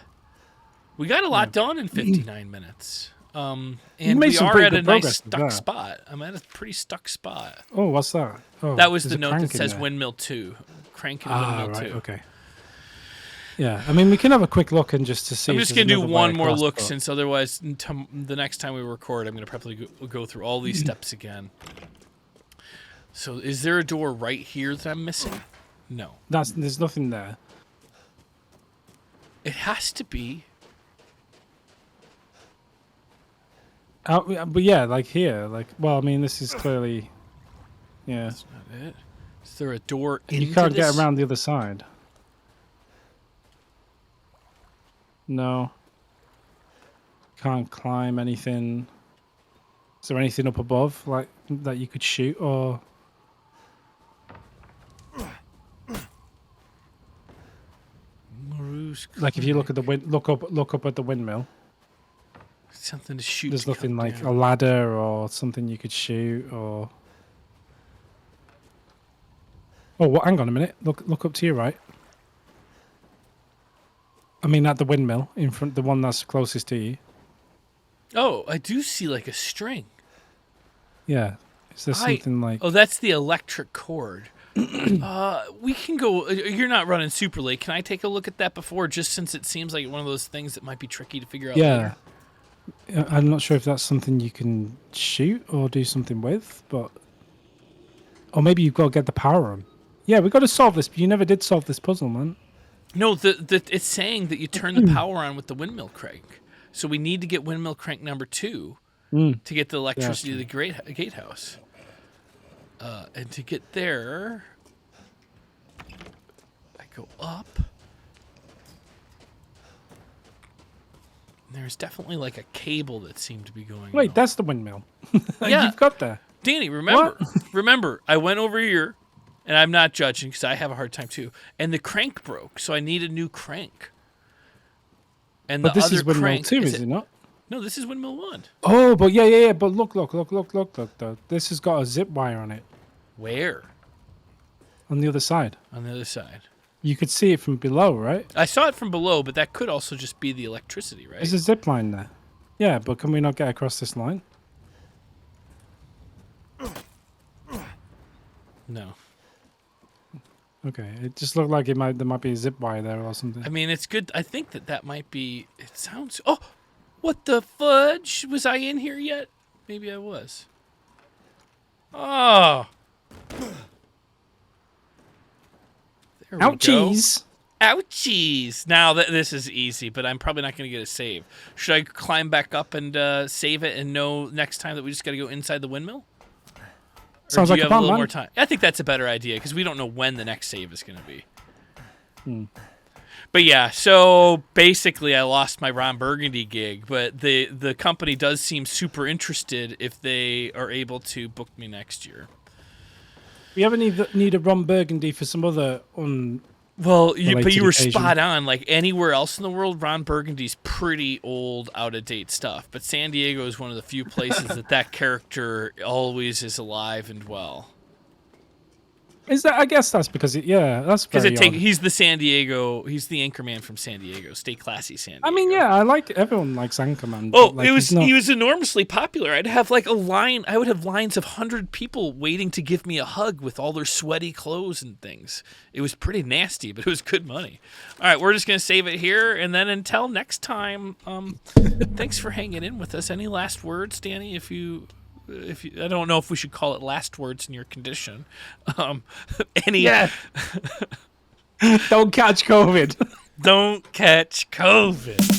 We got a lot done in 59 minutes. And made we some are pretty at a good nice progress with stuck that. spot. I'm at a pretty stuck spot. Oh, what's that? Oh, That was there's the a note that crank in says there. Windmill 2. Crank and Windmill right, 2. okay. Yeah, I mean, we can have a quick look and just to see. I'm if just there's going to do another way one more across, look but- since otherwise the next time we record, I'm going to probably go through all these steps again. So is there a door right here that I'm missing? No. There's nothing there. It has to be. But yeah, like here, like I mean, this is clearly, yeah. That's not it. Is there a door into You can't this? get around the other side. No. Can't climb anything. Is there anything up above, like that you could shoot or? Like if you look at the look up at the windmill. Something to shoot. There's to nothing come like down. a ladder or something you could shoot or. Oh, what? Hang on a minute. Look up to your right. I mean, at the windmill in front, the one that's closest to you. Oh, I do see like a string. Yeah. Is there something like? Oh, that's the electric cord. We can go. You're not running super late. Can I take a look at that before? Just since it seems like one of those things that might be tricky to figure out. Yeah. Later. I'm not sure if that's something you can shoot or do something with, but. Or maybe you've got to get the power on. Yeah, we've got to solve this. You never did solve this puzzle, man. No, it's saying that you turn the power on with the windmill crank. So we need to get windmill crank number 2 to get the electricity to the gatehouse. And to get there, I go up. There's definitely like a cable that seemed to be going. Wait, on. that's the windmill. Yeah. You've got there. Danny, remember, I went over here, and I'm not judging because I have a hard time too. And the crank broke, so I need a new crank. And But the this other is windmill crank 2, is it not? No, this is windmill 1. Oh, but yeah. But look. Though. This has got a zip wire on it Where? on the other side. On the other side. You could see it from below, right? I saw it from below, but that could also just be the electricity, right? There's a zip line there. Yeah, but can we not get across this line? No. Okay, it just looked like there might be a zip wire there or something. I mean, it's good. I think that might be. It sounds. Oh, what the fudge? Was I in here yet? Maybe I was. Oh. There we go. Ouchies! Ouchies! Now this is easy, but I'm probably not going to get a save. Should I climb back up and save it and know next time that we just got to go inside the windmill? Or Sounds do like you a have plan, a little man. more time? I think that's a better idea because we don't know when the next save is going to be. But yeah, so basically I lost my Ron Burgundy gig, but the company does seem super interested if they are able to book me next year. We ever need a Ron Burgundy for some other Well, Relate but to you the were occasion. spot on. Like anywhere else in the world, Ron Burgundy's pretty old, out of date stuff. But San Diego is one of the few places that character always is alive and well. Is that? I guess that's because that's Because very odd. he's the Anchorman from San Diego. Stay classy, San Diego. I mean, yeah, I like everyone likes Anchorman. Oh, but, like, he was enormously popular. I'd have like I would have lines of 100 people waiting to give me a hug with all their sweaty clothes and things. It was pretty nasty, but it was good money. All right, we're just gonna save it here, and then until next time, thanks for hanging in with us. Any last words, Danny? If you, I don't know if we should call it last words in your condition. Yeah. Don't catch COVID. Don't catch COVID.